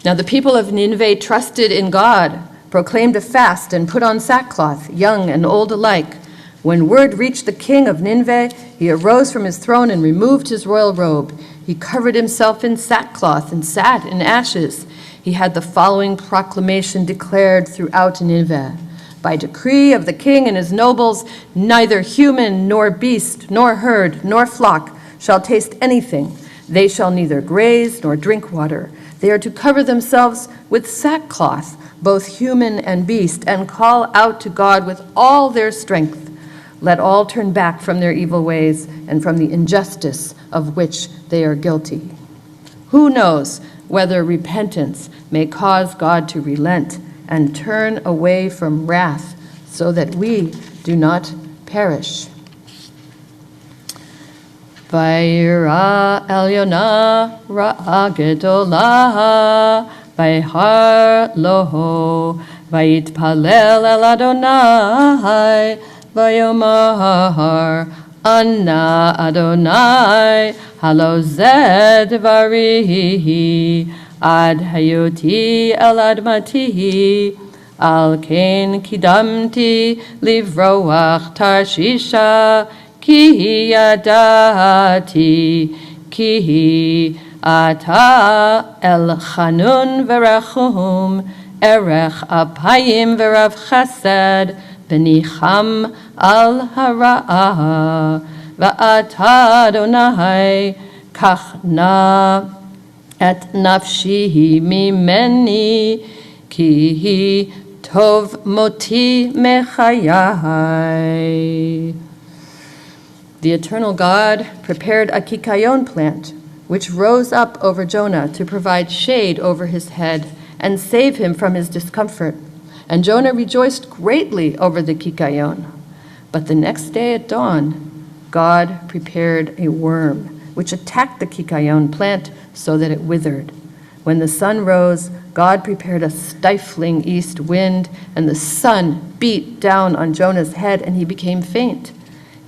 Now the people of Nineveh trusted in God, proclaimed a fast, and put on sackcloth, young and old alike. When word reached the king of Nineveh, he arose from his throne and removed his royal robe. He covered himself in sackcloth and sat in ashes. He had the following proclamation declared throughout Nineveh. By decree of the king and his nobles, neither human nor beast nor herd nor flock shall taste anything. They shall neither graze nor drink water. They are to cover themselves with sackcloth, both human and beast, and call out to God with all their strength. Let all turn back from their evil ways and from the injustice of which they are guilty. Who knows whether repentance may cause God to relent and turn away from wrath so that we do not perish. Vayira el Yonah ra'a gedolah vayhar loho vayitpalel el Adonai vayomar Anna Adonai halo zed varihi ad hayoti el admati al ken kidamti livroach tarshisha ki yadati ki ata el chanun verachum Erech apayim v'rav chesed, v'nicham al hara'ah, v'ata Adonai kach na et nafshi mimeni, ki hi tov moti mechayai. The eternal God prepared a kikayon plant, which rose up over Jonah to provide shade over his head and save him from his discomfort. And Jonah rejoiced greatly over the kikayon. But the next day at dawn, God prepared a worm, which attacked the kikayon plant so that it withered. When the sun rose, God prepared a stifling east wind, and the sun beat down on Jonah's head, and he became faint.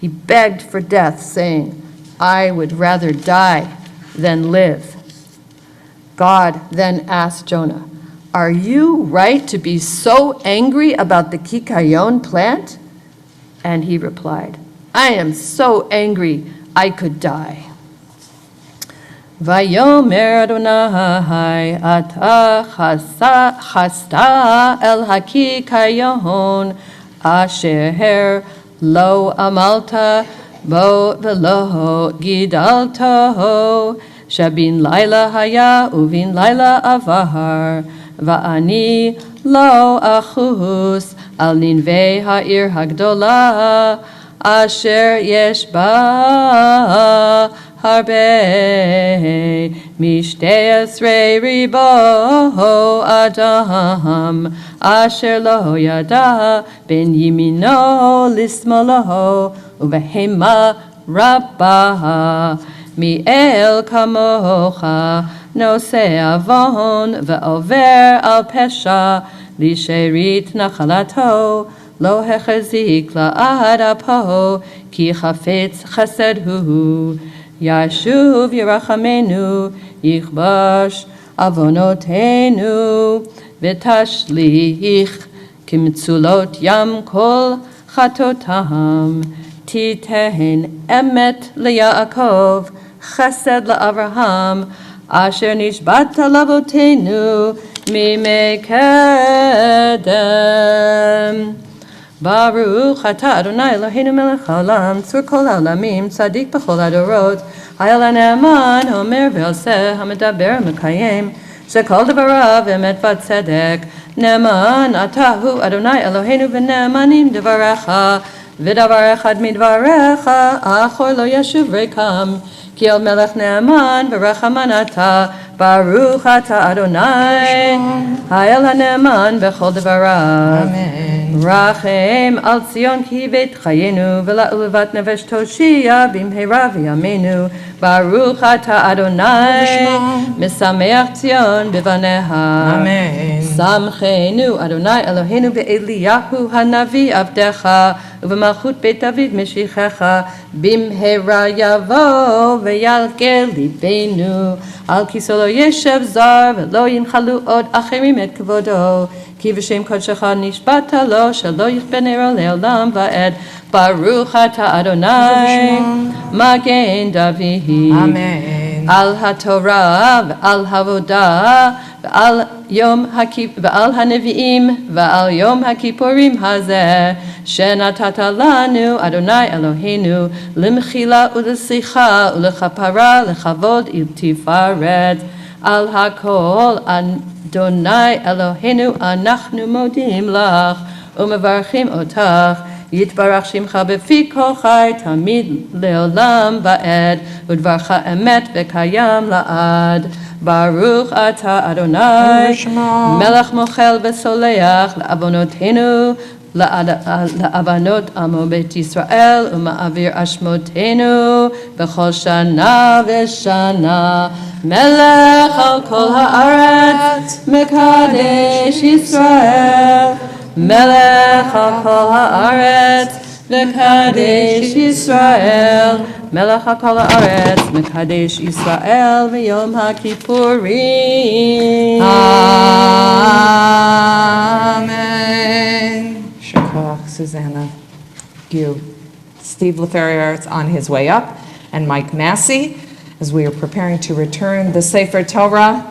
He begged for death, saying, "I would rather die than live." God then asked Jonah, "Are you right to be so angry about the kikayon plant?" And he replied, "I am so angry I could die." Vayomer Adonai ata chasta el hakikayon asher lo amalta bo velo gidalto shabin laila haya uvin laila avar va'ani lo achus al ninvei ha'ir hagdola asher yesh ba harbe mishtei esrei ribo adam asher lo yada ben yimino lismolo ubehema rabba mi'el kamocha nose avon ve'over al pesha lisherit nachalato lo hechazik la'ad apo ki chafetz chesed hu Yashuv Yerachamenu Yichbash Avonotenu V'tashlich Kimtzulot Yam Kol Chatotam Titehen Emet LeYaakov Chesed LaAvraham Asher Nishbata Lavotenu Mimei Kedem Baruch atah Adonai Eloheinu melech haolam tzur kol ha'olamim tzadik b'chol hadorot hayal ha'ne'eman homer ve'oseh ha'medaber mekayem shekol devarav emet v'tzedek ne'eman atah hu Adonai Eloheinu v'ne'emanim devarecha v'davar echad midvarecha achor lo yashuv rekam ki el melech ne'eman v'rechaman atah Baruch atah Adonai hayal ha'ne'eman b'chol devarav Amen. Rachem al Zion ki beit chayenu v'la'ulevat nevesh toshia b'mheira v'yameinu Baruch atah Adonai mesameach Zion b'vaneha Amen. Samchenu Adonai Eloheinu be'Eliyahu hanavi avdecha u'b'malchut beit David meshichecha b'mheira yavo v'yalkel libeinu al kiso lo yeshev zar v'lo yinchalu od acherim et kvodo כי בשם קודשך נשבעת לו שלא יכבה נרו לעולם ועד ברוך אתה אדוני מגן דוד Amen. על התורה ועל העבודה ועל הנביאים ועל יום הכיפורים הזה שנתת לנו אדוני אלוהינו למחילה ולסליחה ולכפרה לכבוד ולתפארת על הכל אדוני אלוהינו אנחנו מודים לך ומברכים אותך יתברך שמך בפי כל חי תמיד לעולם ועד ודברך אמת וקיים לעד ברוך אתה אדוני מלך מוחל וסולח לעוונותינו לעוונות עמו בית ישראל ומעביר אשמותינו בכל שנה ושנה מלך על כל הארץ מקדש ישראל מלך על כל הארץ מקדש ישראל מלך על כל הארץ מקדש ישראל ביום הכיפורים Amen. Shakach, Susanna. Thank you. Steve LaFerriere is on his way up, and Mike Massey, as we are preparing to return the Sefer Torah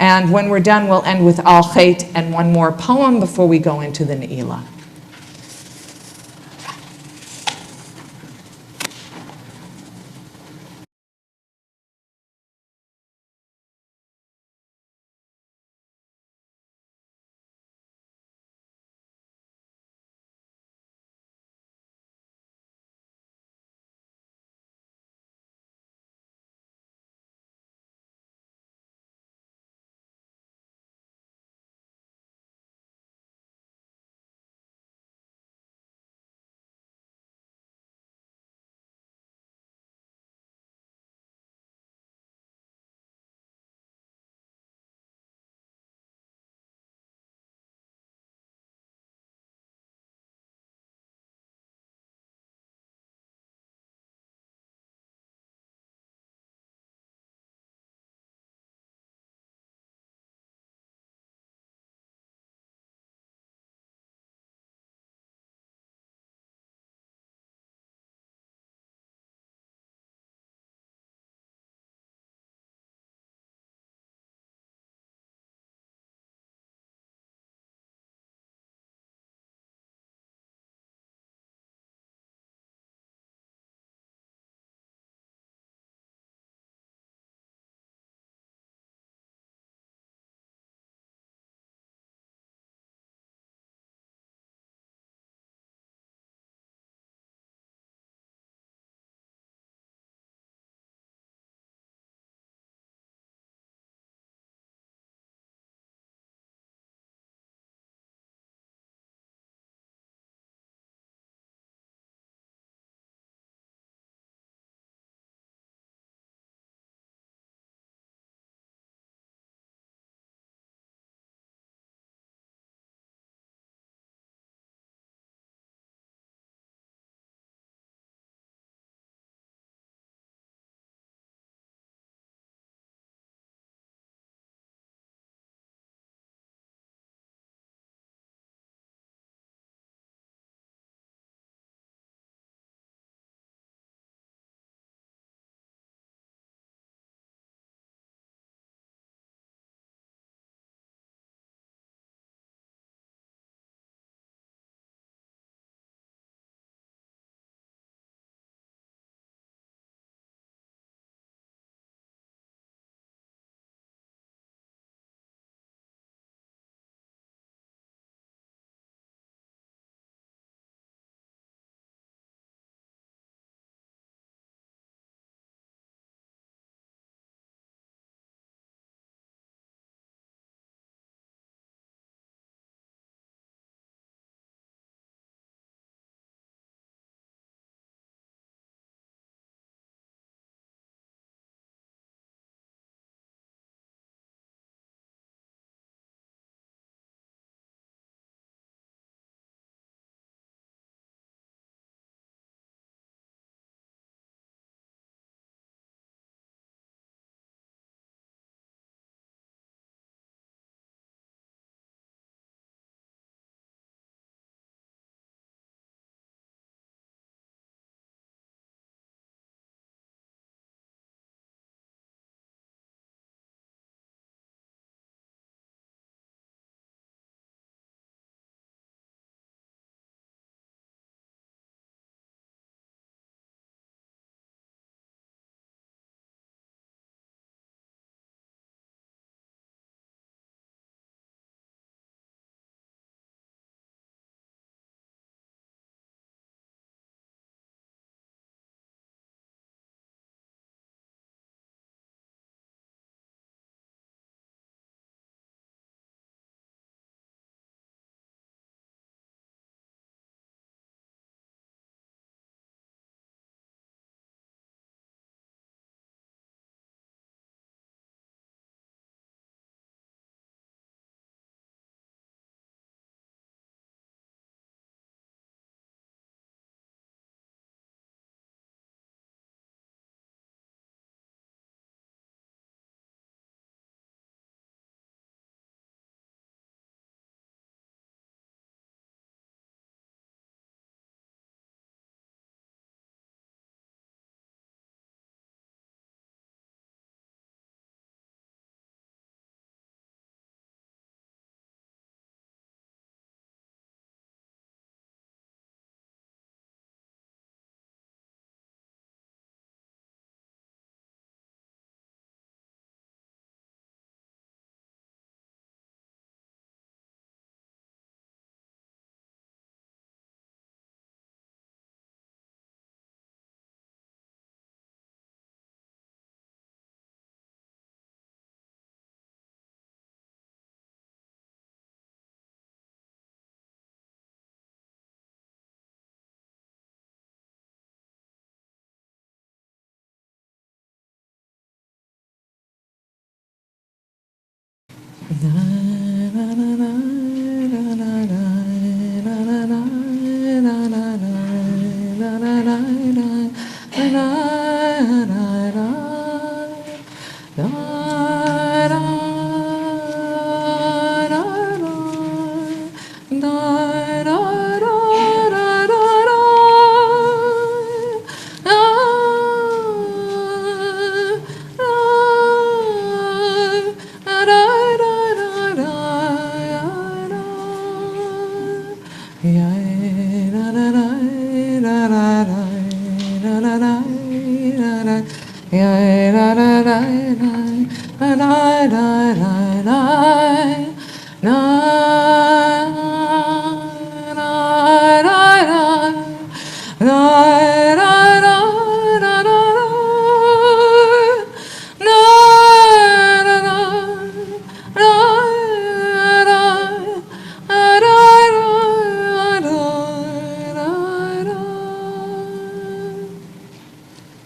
And when we're done, we'll end with Al Khait and one more poem before we go into the Ne'ilah.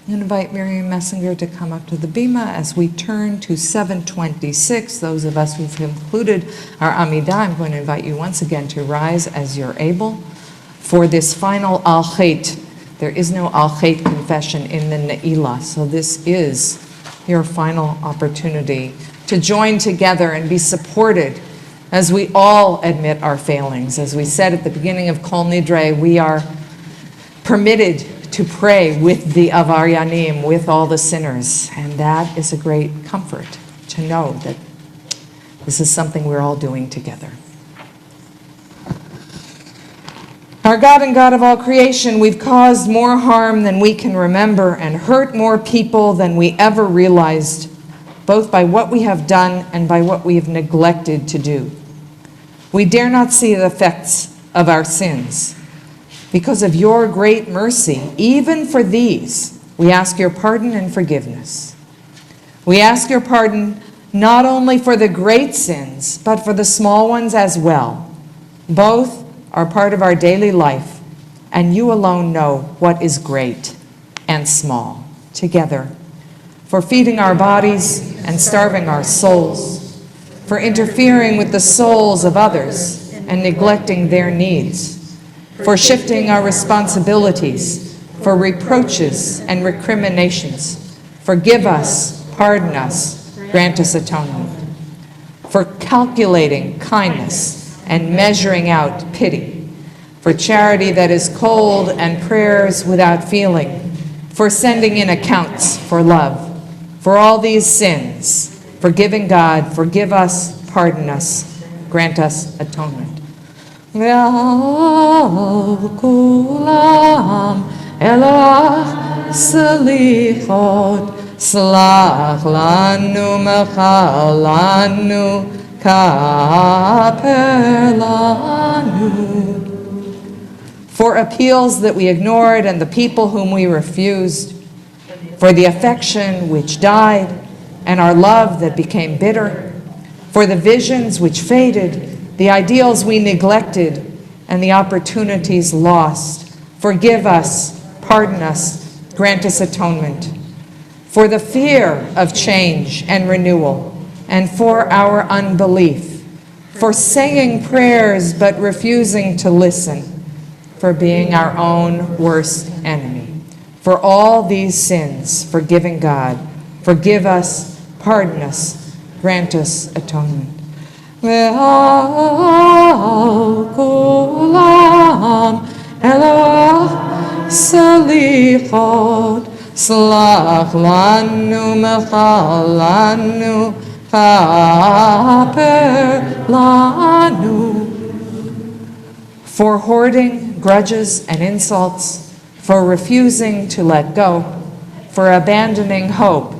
Invite Miriam Messinger to come up to the bima as we turn to 726. Those of us who've included our Amidah, I'm going to invite you once again to rise as you're able for this final Al Chait. There is no Al Chait confession in the Ne'ilah, so this is your final opportunity to join together and be supported as we all admit our failings. As we said at the beginning of Kol Nidre, we are permitted to pray with the Avaryanim, with all the sinners. And that is a great comfort to know that this is something we're all doing together. Our God and God of all creation, we've caused more harm than we can remember and hurt more people than we ever realized, both by what we have done and by what we have neglected to do. We dare not see the effects of our sins. Because of your great mercy, even for these, we ask your pardon and forgiveness. We ask your pardon not only for the great sins, but for the small ones as well. Both are part of our daily life, and you alone know what is great and small. Together, for feeding our bodies and starving our souls, for interfering with the souls of others and neglecting their needs, for shifting our responsibilities, for reproaches and recriminations. Forgive us, pardon us, grant us atonement. For calculating kindness and measuring out pity. For charity that is cold and prayers without feeling. For sending in accounts for love. For all these sins, forgiving God, forgive us, pardon us, grant us atonement. Ve'al kulam Eloah salichot slach lanu mechal lanu kaper lanu. For appeals that we ignored and the people whom we refused, for the affection which died and our love that became bitter, for the visions which faded, the ideals we neglected, and the opportunities lost. Forgive us, pardon us, grant us atonement. For the fear of change and renewal, and for our unbelief. For saying prayers but refusing to listen. For being our own worst enemy. For all these sins, forgiving God. Forgive us, pardon us, grant us atonement. Ve'al kulam Eloah salichot slach lanu mechal lanu kaper lanu. For hoarding grudges and insults, for refusing to let go, for abandoning hope,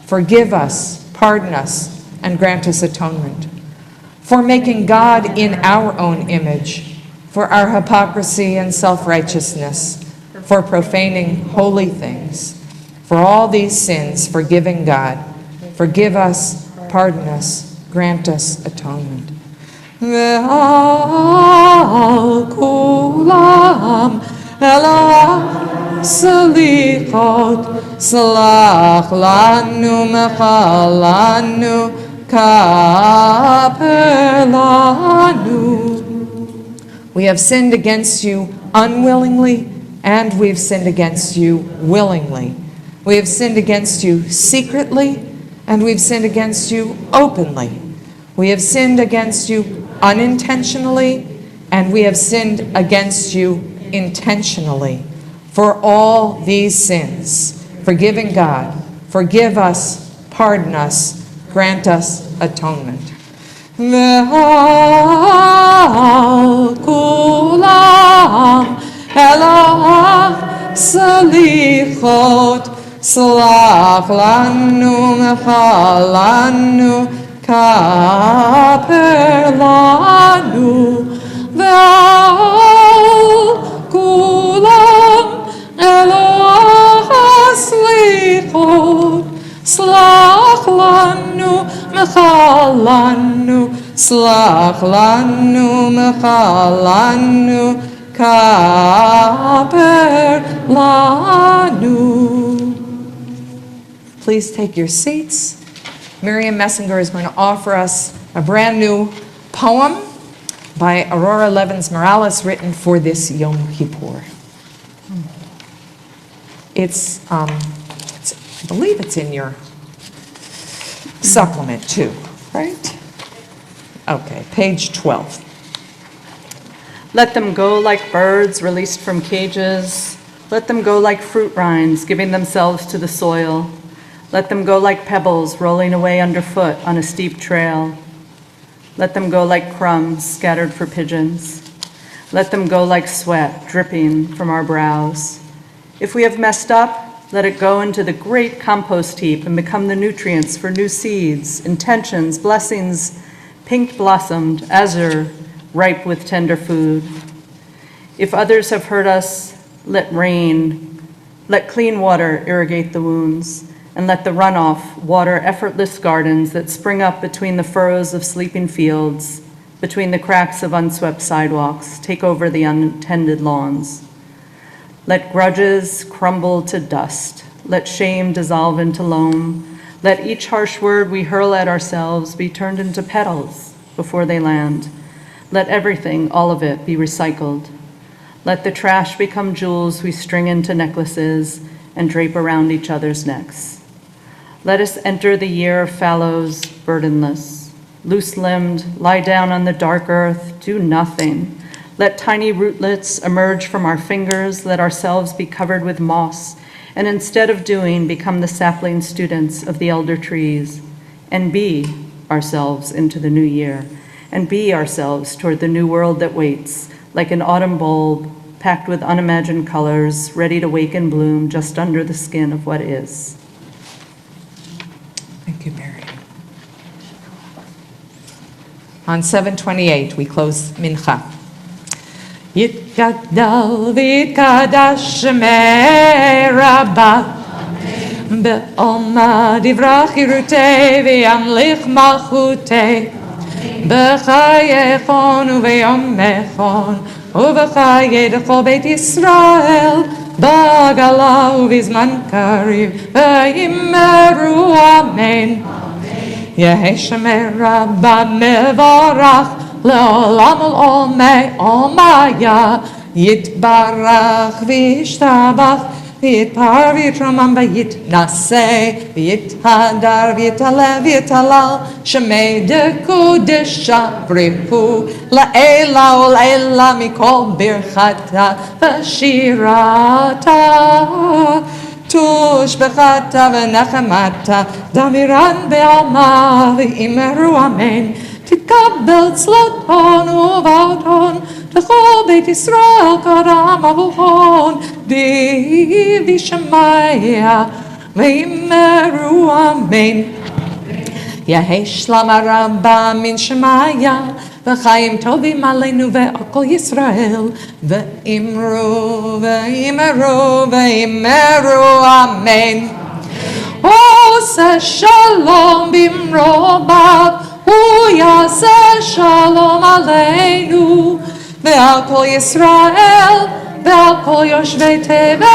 forgive us, pardon us, and grant us atonement. For making God in our own image, for our hypocrisy and self-righteousness, for profaning holy things, for all these sins, forgiving God, forgive us, pardon us, grant us atonement. Ve'al kulam Eloah salichot slach lanu mechal lanu kaper lanu. We have sinned against you unwillingly, and we've sinned against you willingly. We have sinned against you secretly, and we've sinned against you openly. We have sinned against you unintentionally, and we have sinned against you intentionally. For all these sins, forgiving God, forgive us, pardon us, grant us atonement. Ve'al kulam Eloah salichot slach lanu mechalanu kaper lanu ve'al kulam Eloah salichot slach lanu mechalanu slach lanu mechalanu kaper lanu. Please take your seats. Miriam Messinger is going to offer us a brand new poem by Aurora Levins Morales written for this Yom Kippur. I believe it's in your supplement too, right? Okay, page 12. Let them go like birds released from cages. Let them go like fruit rinds, giving themselves to the soil. Let them go like pebbles rolling away underfoot on a steep trail. Let them go like crumbs scattered for pigeons. Let them go like sweat dripping from our brows. If we have messed up, let it go into the great compost heap and become the nutrients for new seeds, intentions, blessings, pink blossomed, azure, ripe with tender food. If others have hurt us, let clean water irrigate the wounds, and let the runoff water effortless gardens that spring up between the furrows of sleeping fields, between the cracks of unswept sidewalks, take over the untended lawns. Let grudges crumble to dust. Let shame dissolve into loam. Let each harsh word we hurl at ourselves be turned into petals before they land. Let everything, all of it, be recycled. Let the trash become jewels we string into necklaces and drape around each other's necks. Let us enter the year of fallows burdenless. Loose-limbed, lie down on the dark earth, do nothing. Let tiny rootlets emerge from our fingers, let ourselves be covered with moss, and instead of doing, become the sapling students of the elder trees, and be ourselves into the new year, and be ourselves toward the new world that waits, like an autumn bulb packed with unimagined colors, ready to wake and bloom just under the skin of what is. Thank you, Mary. On 728, we close Mincha. Yitgadal v'yitkadash shemei Rabbah be'olma divrach yirutei v'yamlich malchutei b'chayechon u'v'yomechon u'v'chayei d'chol Beit Yisrael b'gala u'v'zman kariv v'yimeru amen. Yehei shemei Rabbah mevarach לעולם ולעולמי עולמיה יתברך וישתבח ויתפאר ויתרומם ויתנשא ויתהדר ויתעלה ויתהלל שמי דקודשה בריחו לעילה ולעילה מכל ברכתה ושירתה תושבחתה ונחמתה דמירן בעלמה ואמרו אמן תקבל צלתון ובאותון לכל בית ישראל קרם אבוכון דיבי שמיה ואמרו אמן יהי שלום הרבה מן שמיה וחיים טובים עלינו ועל כל ישראל ואמרו ואמרו ואמרו אמן עושה שלום במרוביו הוא יעשה שלום עלינו ועל כל ישראל ועל כל יושבי תבל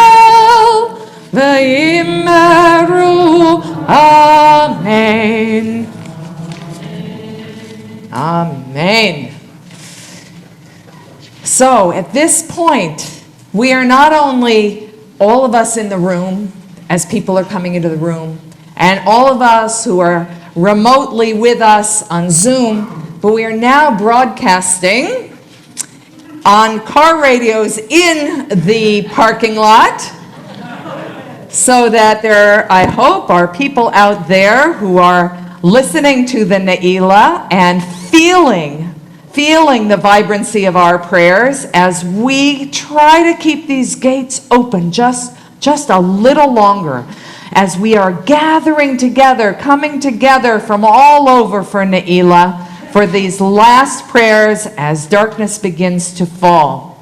ואמרו אמן. Amen. So at this point, we are not only all of us in the room as people are coming into the room, and all of us who are remotely with us on Zoom, but we are now broadcasting on car radios in the parking lot, so that there, I hope, are people out there who are listening to the Ne'ilah and feeling the vibrancy of our prayers as we try to keep these gates open just a little longer, as we are gathering together, coming together from all over for Ne'ilah, for these last prayers as darkness begins to fall.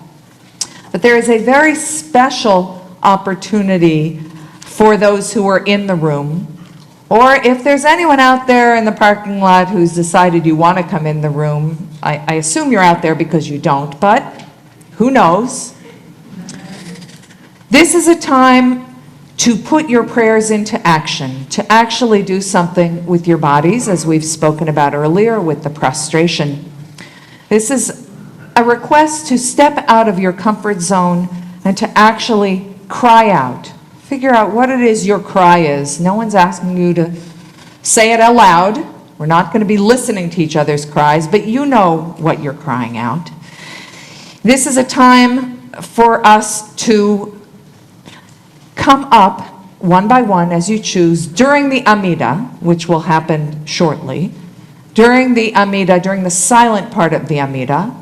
But there is a very special opportunity for those who are in the room, or if there's anyone out there in the parking lot who's decided you want to come in the room. I assume you're out there because you don't, but who knows? This is a time to put your prayers into action, to actually do something with your bodies, as we've spoken about earlier with the prostration. This is a request to step out of your comfort zone and to actually cry out. Figure out what it is your cry is. No one's asking you to say it out loud. We're not going to be listening to each other's cries, but you know what you're crying out. This is a time for us to come up one by one as you choose during the Amidah, which will happen shortly, during the Amidah, during the silent part of the Amidah,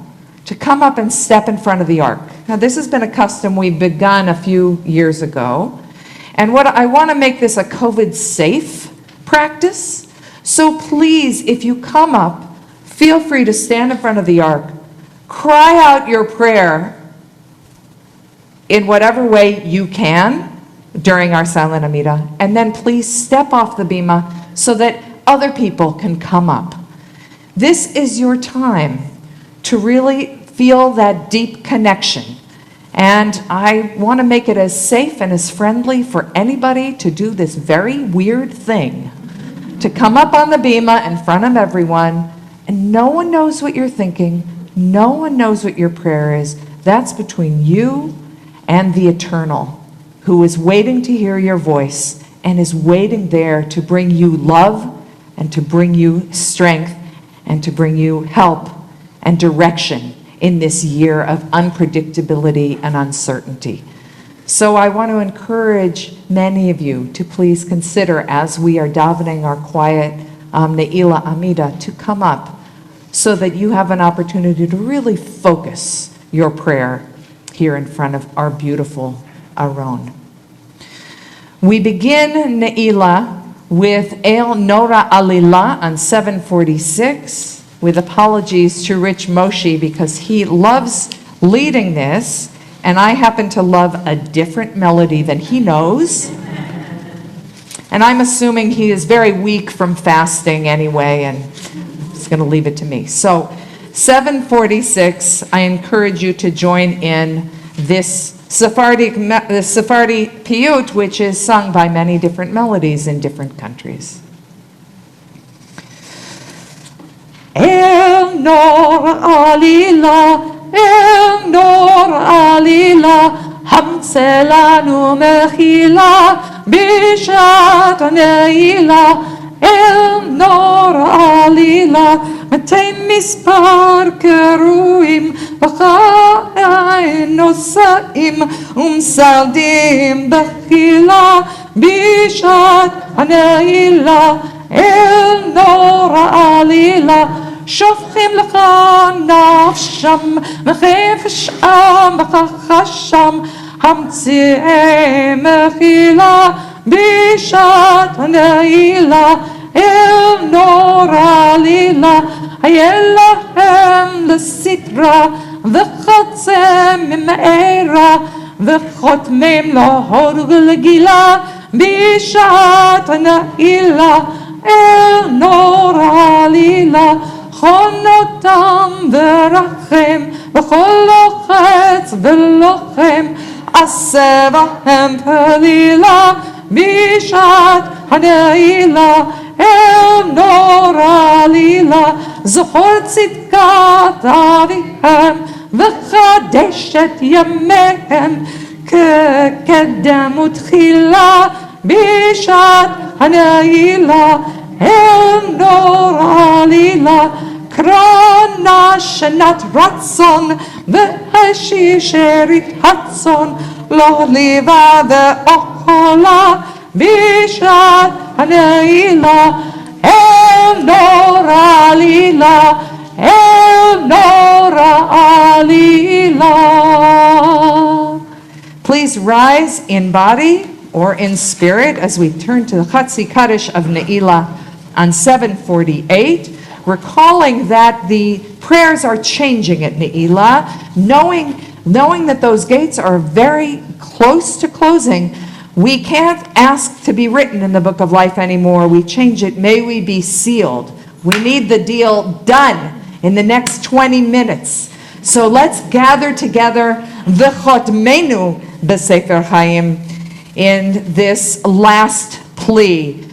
to come up and step in front of the ark. Now, this has been a custom we've begun a few years ago, and what I want to make this a COVID-safe practice. So please, if you come up, feel free to stand in front of the ark, cry out your prayer in whatever way you can during our silent Amidah, and then please step off the bima so that other people can come up. This is your time to really feel that deep connection. And I want to make it as safe and as friendly for anybody to do this very weird thing, to come up on the bima in front of everyone, and no one knows what you're thinking, no one knows what your prayer is. That's between you and the Eternal, who is waiting to hear your voice and is waiting there to bring you love and to bring you strength and to bring you help and direction in this year of unpredictability and uncertainty. So I want to encourage many of you to please consider, as we are davening our quiet Ne'ilah Amidah, to come up so that you have an opportunity to really focus your prayer here in front of our beautiful Aron. We begin Ne'ilah with El Nora Alila on 746, with apologies to Rich Moshe because he loves leading this, and I happen to love a different melody than he knows. And I'm assuming he is very weak from fasting anyway, and he's going to leave it to me. So 746, I encourage you to join in this Sephardi piyut, which is sung by many different melodies in different countries. El Nor Alila, El Nor Alila, Hamtze lanu mechila, Bishat Ne'ilah, El Nor Alila, Matei mispar keruim, B'cha'ain nosa'im, Saldim b'chila, Bishat Ne'ilah, El Nor Alila, שופכים לך נפשם, מחפשם בחשם, המציאי מחילה, בשעת נעילה, אל נור עלילה, היה להם לסטרה, וחוצם ממארה, וחותמים להורג לגילה, בשעת נעילה, אל נור עלילה, חונותם ורחם, וכל לוחץ ולוחם, עשה בהם פלילה, בשעת הנעילה, אל נור עלילה, זכור צדקת אביהם וחדש את ימיהם כקדם ותחילה בשעת הנעילה אל נור עלילה קרנה שנת רצון והשישרית הצאן לא ליבה ואוכלה בשעת הנעילה אל נור עלילה אל נור עלילה. Please rise in body or in spirit as we turn to the Chatzi Kaddish of Ne'ilah on 748, recalling that the prayers are changing at Ne'ilah, knowing that those gates are very close to closing. We can't ask to be written in the book of life anymore. We change it, may we be sealed. We need the deal done in the next 20 minutes. So let's gather together v'chotmenu b'sefer Chaim in this last plea.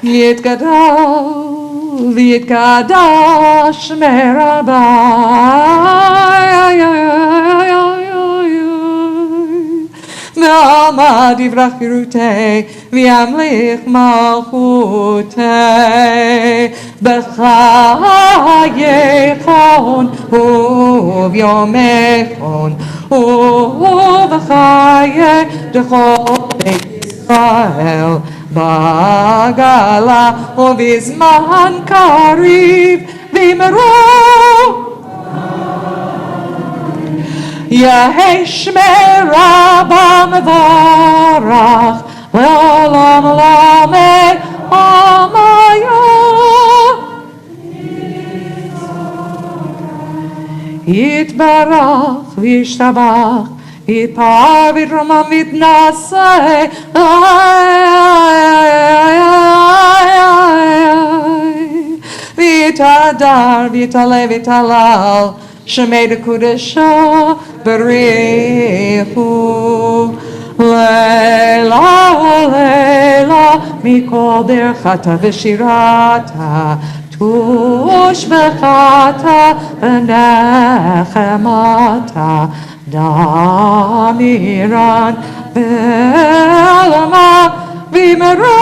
Yitgadal v'yitgadash merabai Ve'alma divrach birutei v'yamlich malchutei b'chayechon u'v'yomechon u'v'chayech dechol beit Yisrael b'gala u'v'zman kariv v'imru Yehei shmera b'mevorach le'olam lamed amayah Yitbarach v'yishtabach Yitpar v'yitramam v'yitnaseh V'yitadar v'yitaleh v'yitalal Shemei Dekudesha Berihu Leila Leila Mikol Berchata V'Shirata Tushbechata V'Nechemata Damiran V'Elama V'Meru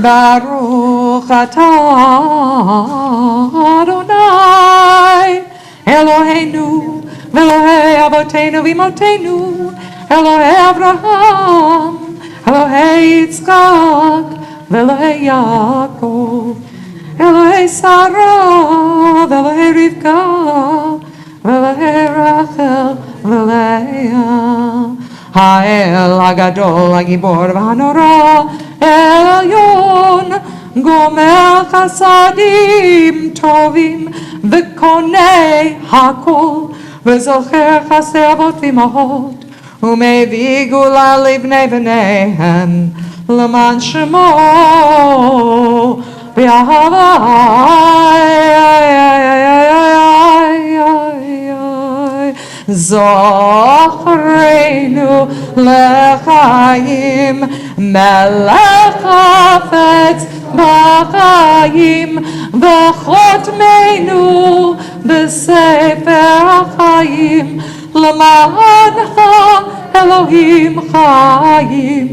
Baruch atah Adonai Eloheinu Ve'Elohei Avoteinu V'Imotenu Elohei Avraham Elohei Yitzchak Ve'Elohei Yaakov Elohei Sarah Ve'Elohei Rivka Ve'Elohei Rachel Ve'Leah Ha'el HaGadol HaGibor VaHanora Elyon Gomer Chasadim Tovim V'Konei Hakol V'Zocher Chasei Avot V'Imahot U'Mevii Gula Livnei V'neihem L'man Shemo V'Ahavai Zochreinu L'chaim Melech Hafetz B'chaim V'chotmeinu B'sefer HaChaim L'mancha Elohim Chaim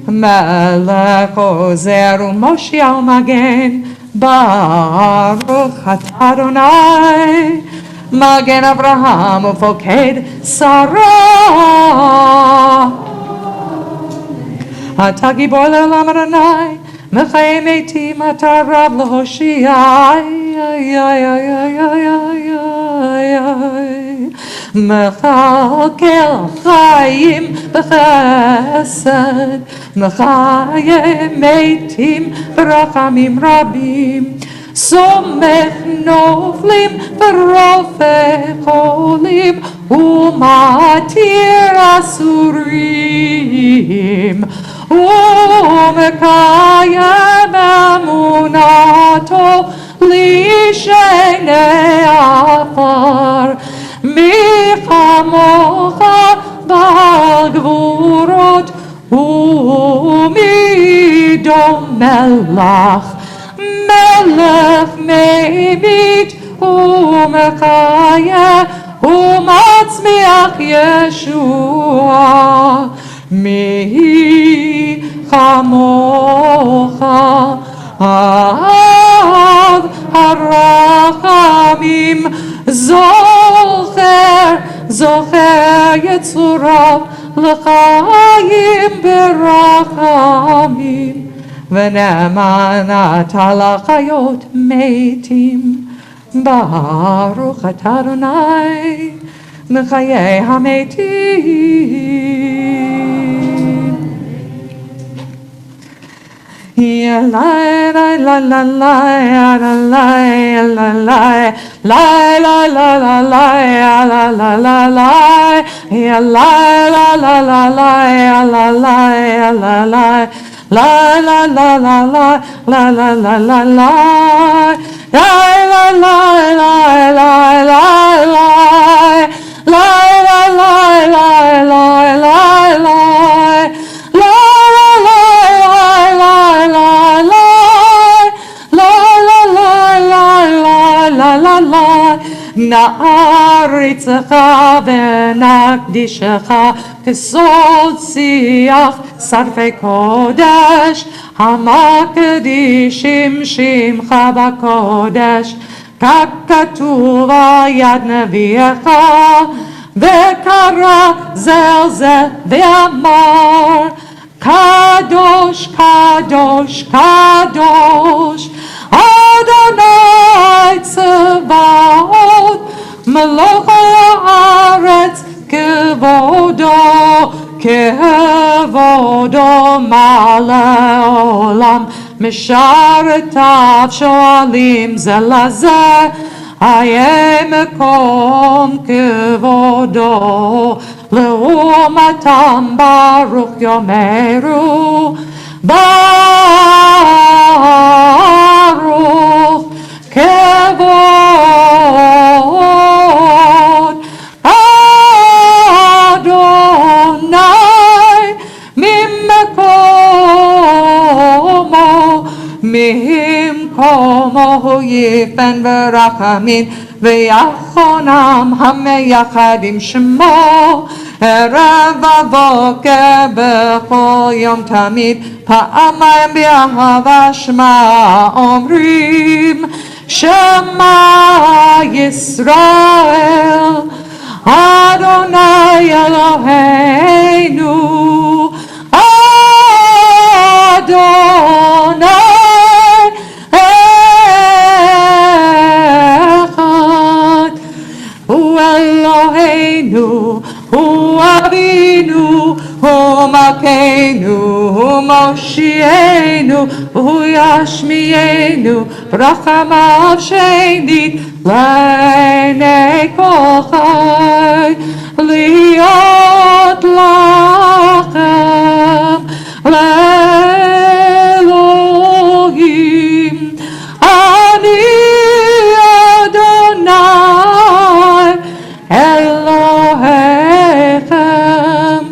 Melech Ozer U'Moshiach Magen Baruch atah Adonai Magen Avraham Ufoked Sarah אתה גיבור לעולם אדוני, מחיי מתים אתה רב להושיע, מכלכל חיים בחסד, מחיי מתים ברחמים רבים, סומך נופלים ורופא חולים, ומתיר אסורים. ומקיים אמונתו לשני עפר, מי כמוך בעל גבורות ומידו מלך, מלך ממית ומחיה ומצמיח ישוע. מי כמוך אב הרחמים, זוכר יצוריו לחיים ברחמים, ונאמן אתה לחיות מתים. ברוך אתה אדוני מחיי המתים. נעריצך ונקדישך כסוד שיח שרפי קודש, המקדישים שמך בקודש, כך כתוב על יד נביאך, וקרא זלזל ואמר קדוש קדוש קדוש אדוני צבאות, מלוך הארץ כבודו, כבודו מלא עולם. משרתיו שואלים זה לזה, איה מקום כבודו, לעומתם ברוך יאמרו ברוך כבוד אדוני ממקומו יפן ברחמים, ויחונם המייחדים שמו ערב ובוקר בכל יום תמיד, פעמיים באהבה שמע אומרים שמע ישראל אדוני אלוהינו אדוני אחד. הוא אלוהינו, הוא אבינו, הוא מלכנו, הוא מושיענו, הוא ישמיענו, ברחמיו שנית לעיני כל חי, להיות לכם לאלוהים. אני אדוני אלוהיכם,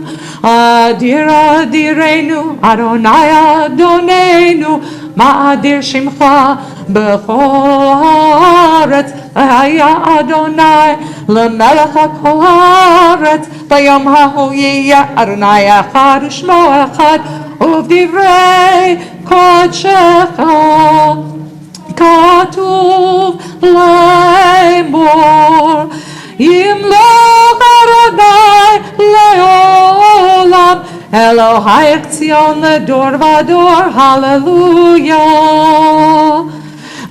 אדיר אדירנו, אדוני אדוננו, מאדיר שמך בכל הארץ. היה אדוני למלך כל הארץ, ביום ההוא יהיה אדוני אחד ושמו אחד, ובדברי קודשך כתוב לאמור ימלוך אדוני לעולם, אלוהיך ציון לדור ודור, הללויה.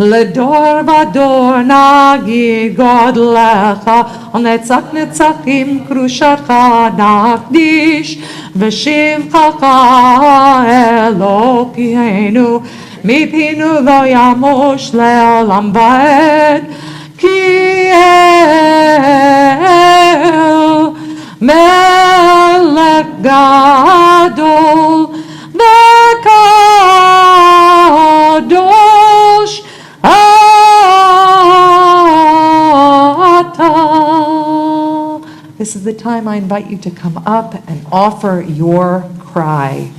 לדור ודור נגיד גודלך, ונצח נצחים קדושתך נקדיש, ושבחך אלוקינו מפינו לא ימוש לעולם ועד, כי אל מלך גדול וקדוש אתה. This is the time I invite you to come up and offer your cry.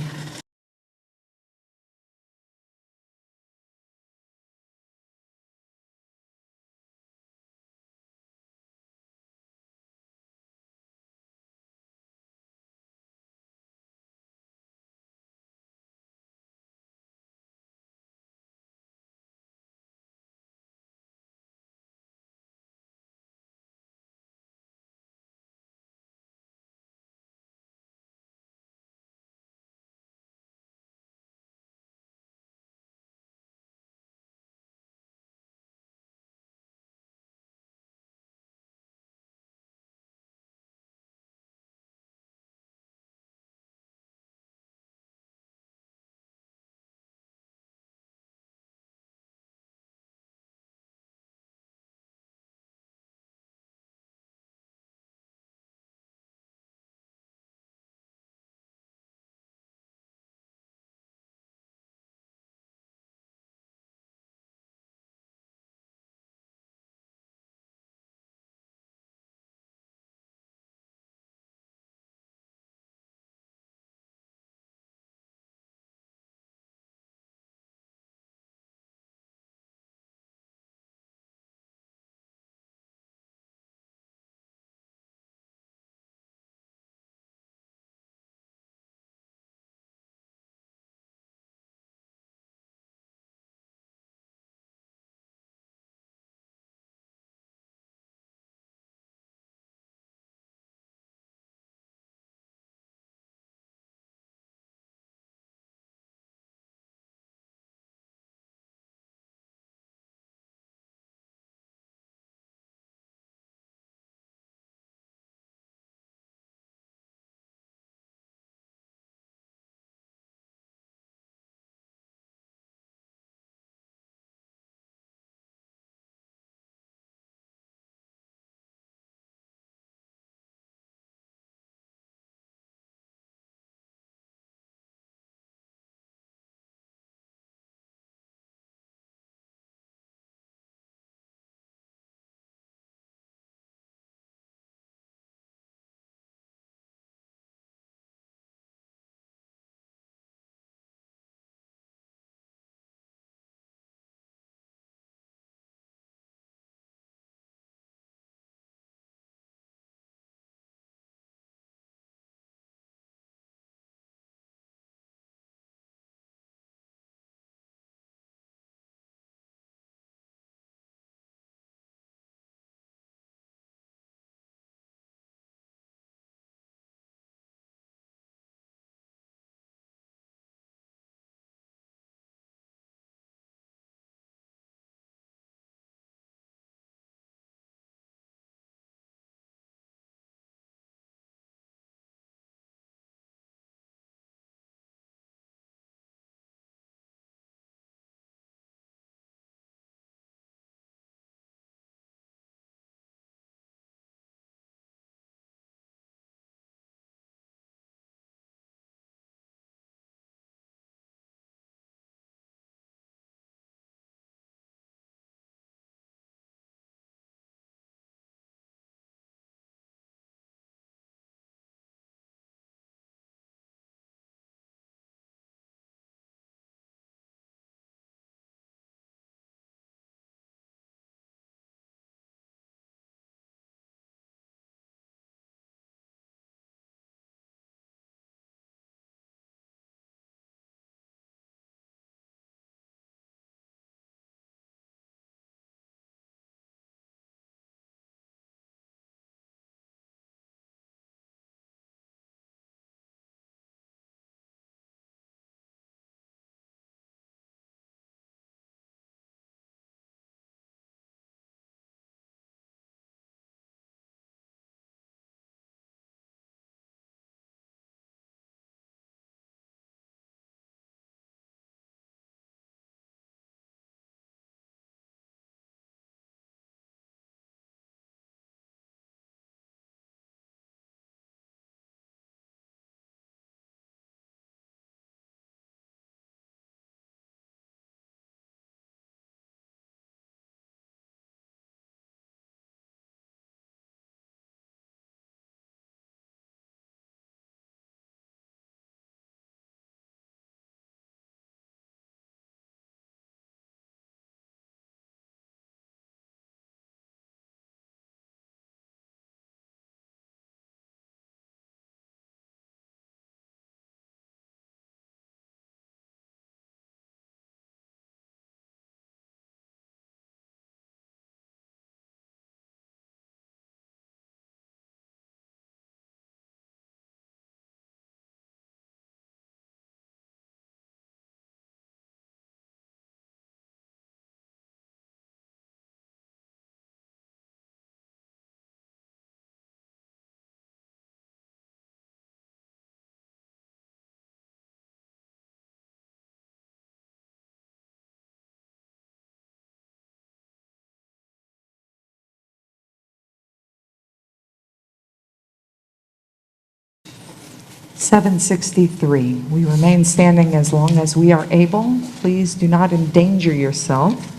763. We remain standing as long as we are able. Please do not endanger yourself.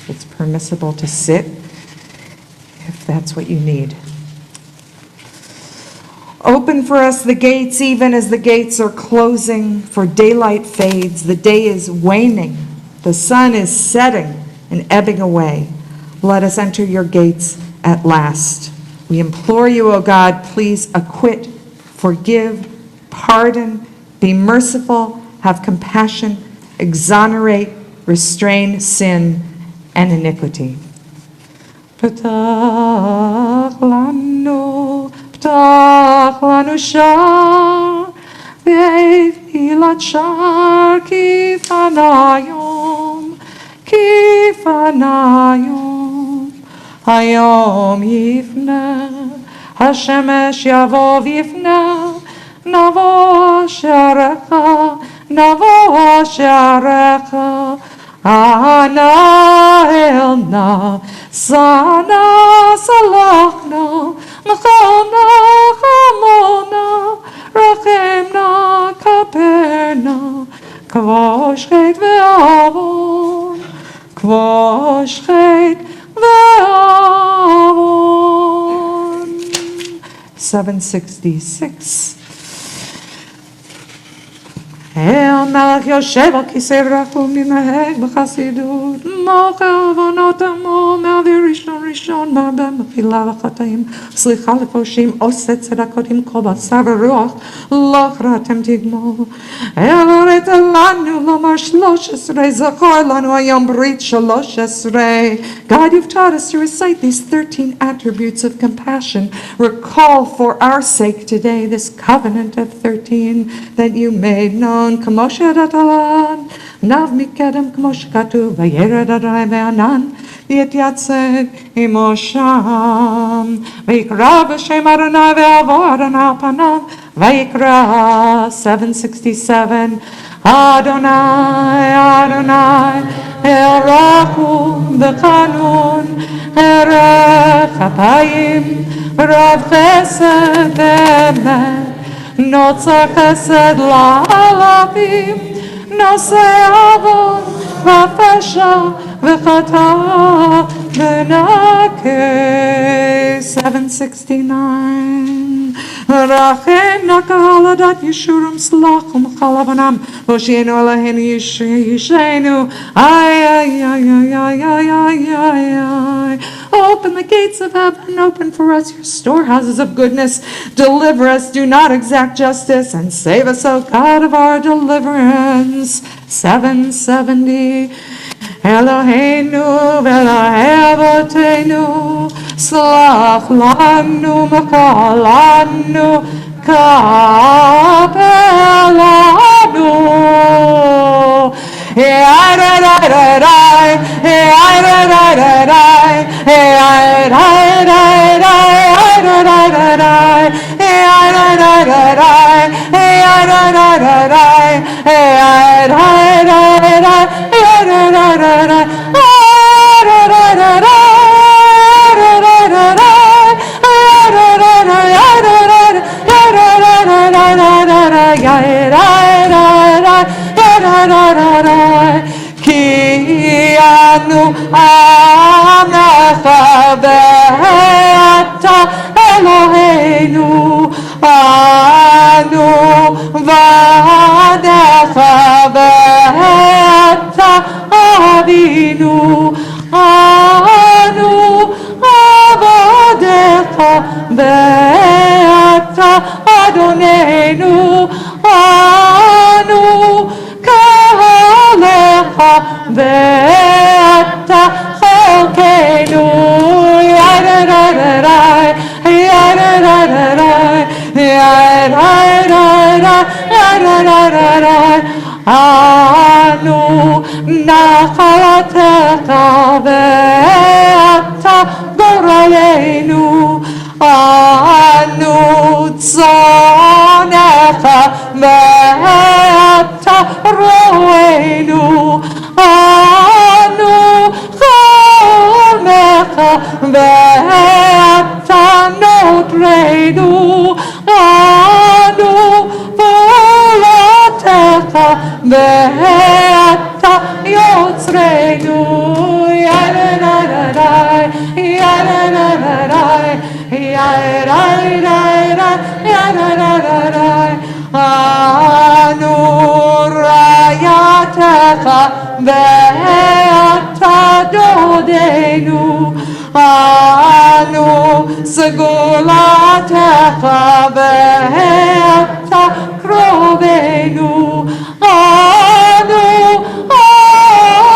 It's permissible to sit if that's what you need. Open for us the gates, even as the gates are closing, for daylight fades, the day is waning, the sun is setting and ebbing away. Let us enter your gates at last. We implore you, O God, please acquit, forgive, pardon, be merciful, have compassion, exonerate, restrain sin and iniquity. P'tach lanu shar, ve'filat shar kifanayom, hayom yifna, hashemesh yavo vifna, navo sharecha, ana elna, sana salachna, machana chamona, rachemna kaperna, kvosh chet ve'avon, kvosh chet ve'avon. 766. El Melech Yoshev al Kisei Rachum Mimeheg B'chasidut Mochel Vonot Amo Me'avir Rishon Marbe Mechila V'chataim Slicha Leposhim Oset Tzedakot Kol Basar V'ruach Lo Chratem Tigmol El Oret Lanu Lomar Shlosh Esrei Zachor Lanu Hayom Brit Shalosh Esrei. God, you've taught us to recite these 13 attributes of compassion. Recall for our sake today this covenant of 13 that you made known. כמו שידעתן, נב מקדם כמו שכתוב, וירד אדוני בענן, ויתייצב עמו שם, ויקרא בשם אדוני ויבוא אדוני על פניו, ויקרא. 767. אדוני, אדוני, אל רחום וחנון, ארך אפיים, רב חסד ואמת, נוצר חסד לעלבים, נושא עוון ופשע וחטא ונקה. 769. רחם נקה לדעת ישורם סלח ומחלבנם, והושיענו אלוהינו ישענו. Ay, ay, ay, ay, ay, ay, ay, ay, ay. Open the gates of heaven, open for us your storehouses of goodness. Deliver us, do not exact justice, and save us, O God of our deliverance. 770. Eloheinu v'Elahei Avotenu, slach lanu mechalanu, kapel lanu. Ki anu amecha ve'ata Eloheinu, anu vadecha ve'ata Avinu, anu avadecha ve'ata Adonenu, anu kahalecha ve'ata chelkenu. Anu nachalatecha ve'ata goralenu, anu tzonecha ve'ata roenu, anu cholmecha ve'ata notreinu, anu ואתה יוצרנו, ידנדדאי, ידנדדאי, ידנדדאי, אנו רעייתך ואתה דודנו, אנו סגולתך ואתה קרובנו, אנו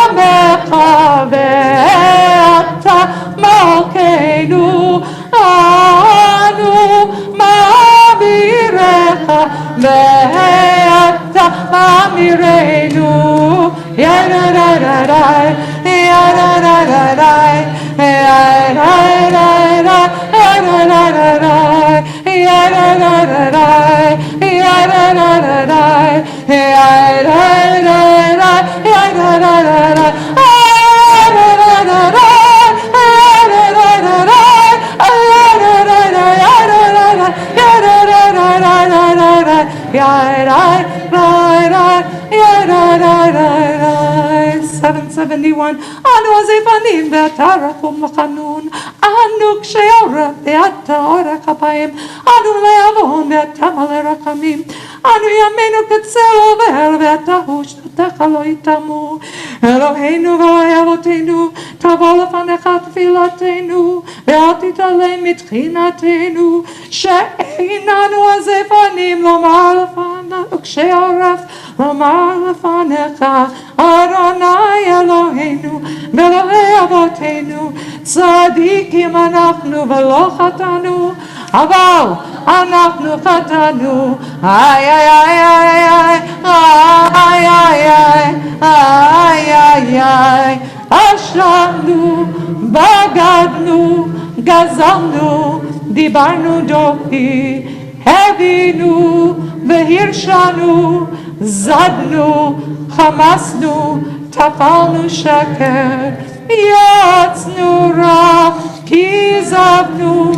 עמך ואתה מלכנו, אנו מאמירך ואתה מאמירנו, ידנדדאי, ידנדדאי, אנו הזיוונים ואתה רחום וחנון, אנו קשי עורף ואתה אורך אפיים, אנו לעוון ואתה מלא רחמים, אנו ימינו כצל עובר ואתה הוא שנותיך לא יטמאו. אלוהינו ואלוהי אבותינו, תבוא לפניך תפילתנו ואל תתעלם מתחינתנו, שאיננו הזיוונים לומר לפניך, קשי עורף לומר לפניך, אדוני אלוהינו ואלוהי אבותינו, צדיקים אנחנו ולא חטאנו, אבל אנחנו חטאנו, איי איי איי איי איי איי איי איי, אשמנו, בגדנו, גזלנו, דיברנו דופי, הבינו והרשענו, זדנו, חמסנו, טפלנו שקר, יעצנו רע, כיזבנו,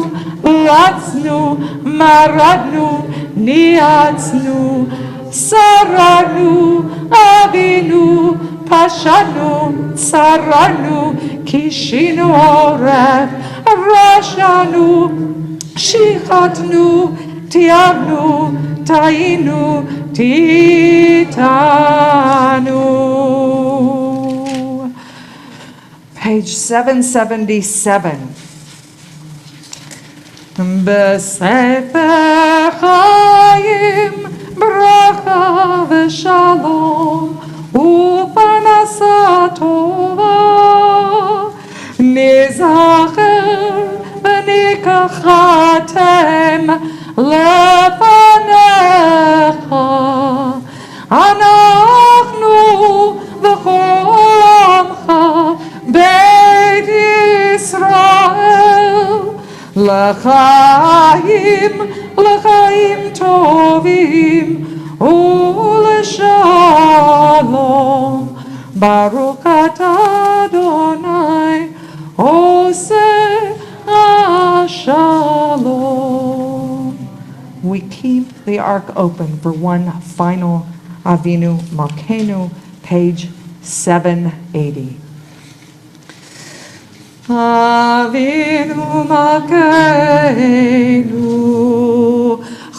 רצנו, מרדנו, ניאצנו, שררנו, אבינו, פשענו, צררנו, קישינו עורף, רשענו, שיחתנו, תיאבנו, טעינו, תיתנו. Page 777. בספר חיים ברכה ושלום ופרנסה טובה, נזכר וניקחתם לפניך, אנחנו וכל עמך בית ישראל, לחיים טובים ולשלום. ברוך אתה אדוני עושה השלום. We keep the ark open for one final Avinu Malkeinu, page 780. Avinu Malkeinu,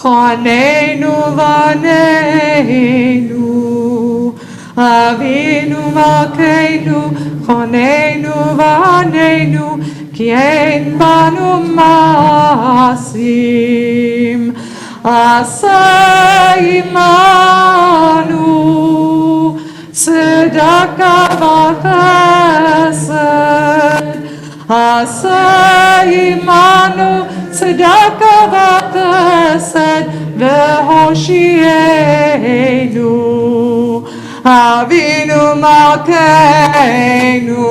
Chanenu Vaneinu. Avinu Malkeinu, Chanenu Vaneinu, Ki ein banu masim. Asa imanu, tzedaka v'chesed. Asa imanu, tzedaka v'chesed, v'hoshienu. Avinu Malkeinu,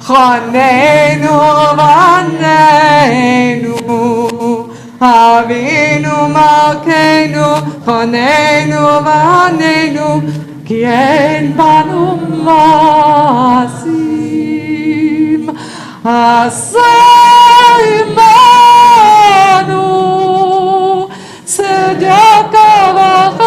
Chanenu Vaneinu. Avinu Malkeinu, Chanenu Vaneinu, Ki ein banu masim. Asa imanu, tzedaka v'chesed.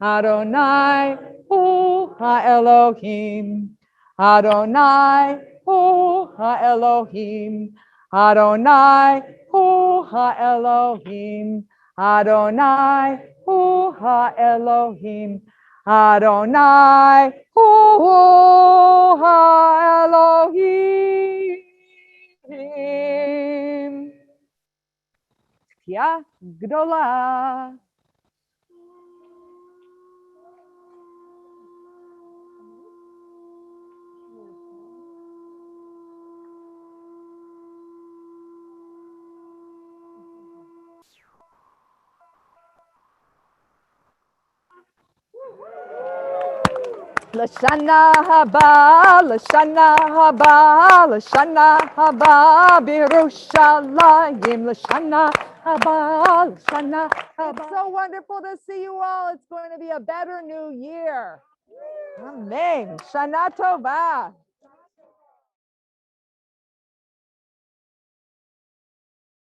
Adonai hu ha-Elohim. Adonai hu ha-Elohim. Adonai hu ha-Elohim. Adonai hu ha-Elohim. Adonai hu ha-Elohim. Tkia Gdola. Lashana haba, Lashana haba, Lashana haba, Birushalayim, Lashana haba, Lashana haba. It's so wonderful to see you all. It's going to be a better new year. Amen. Shana Tova.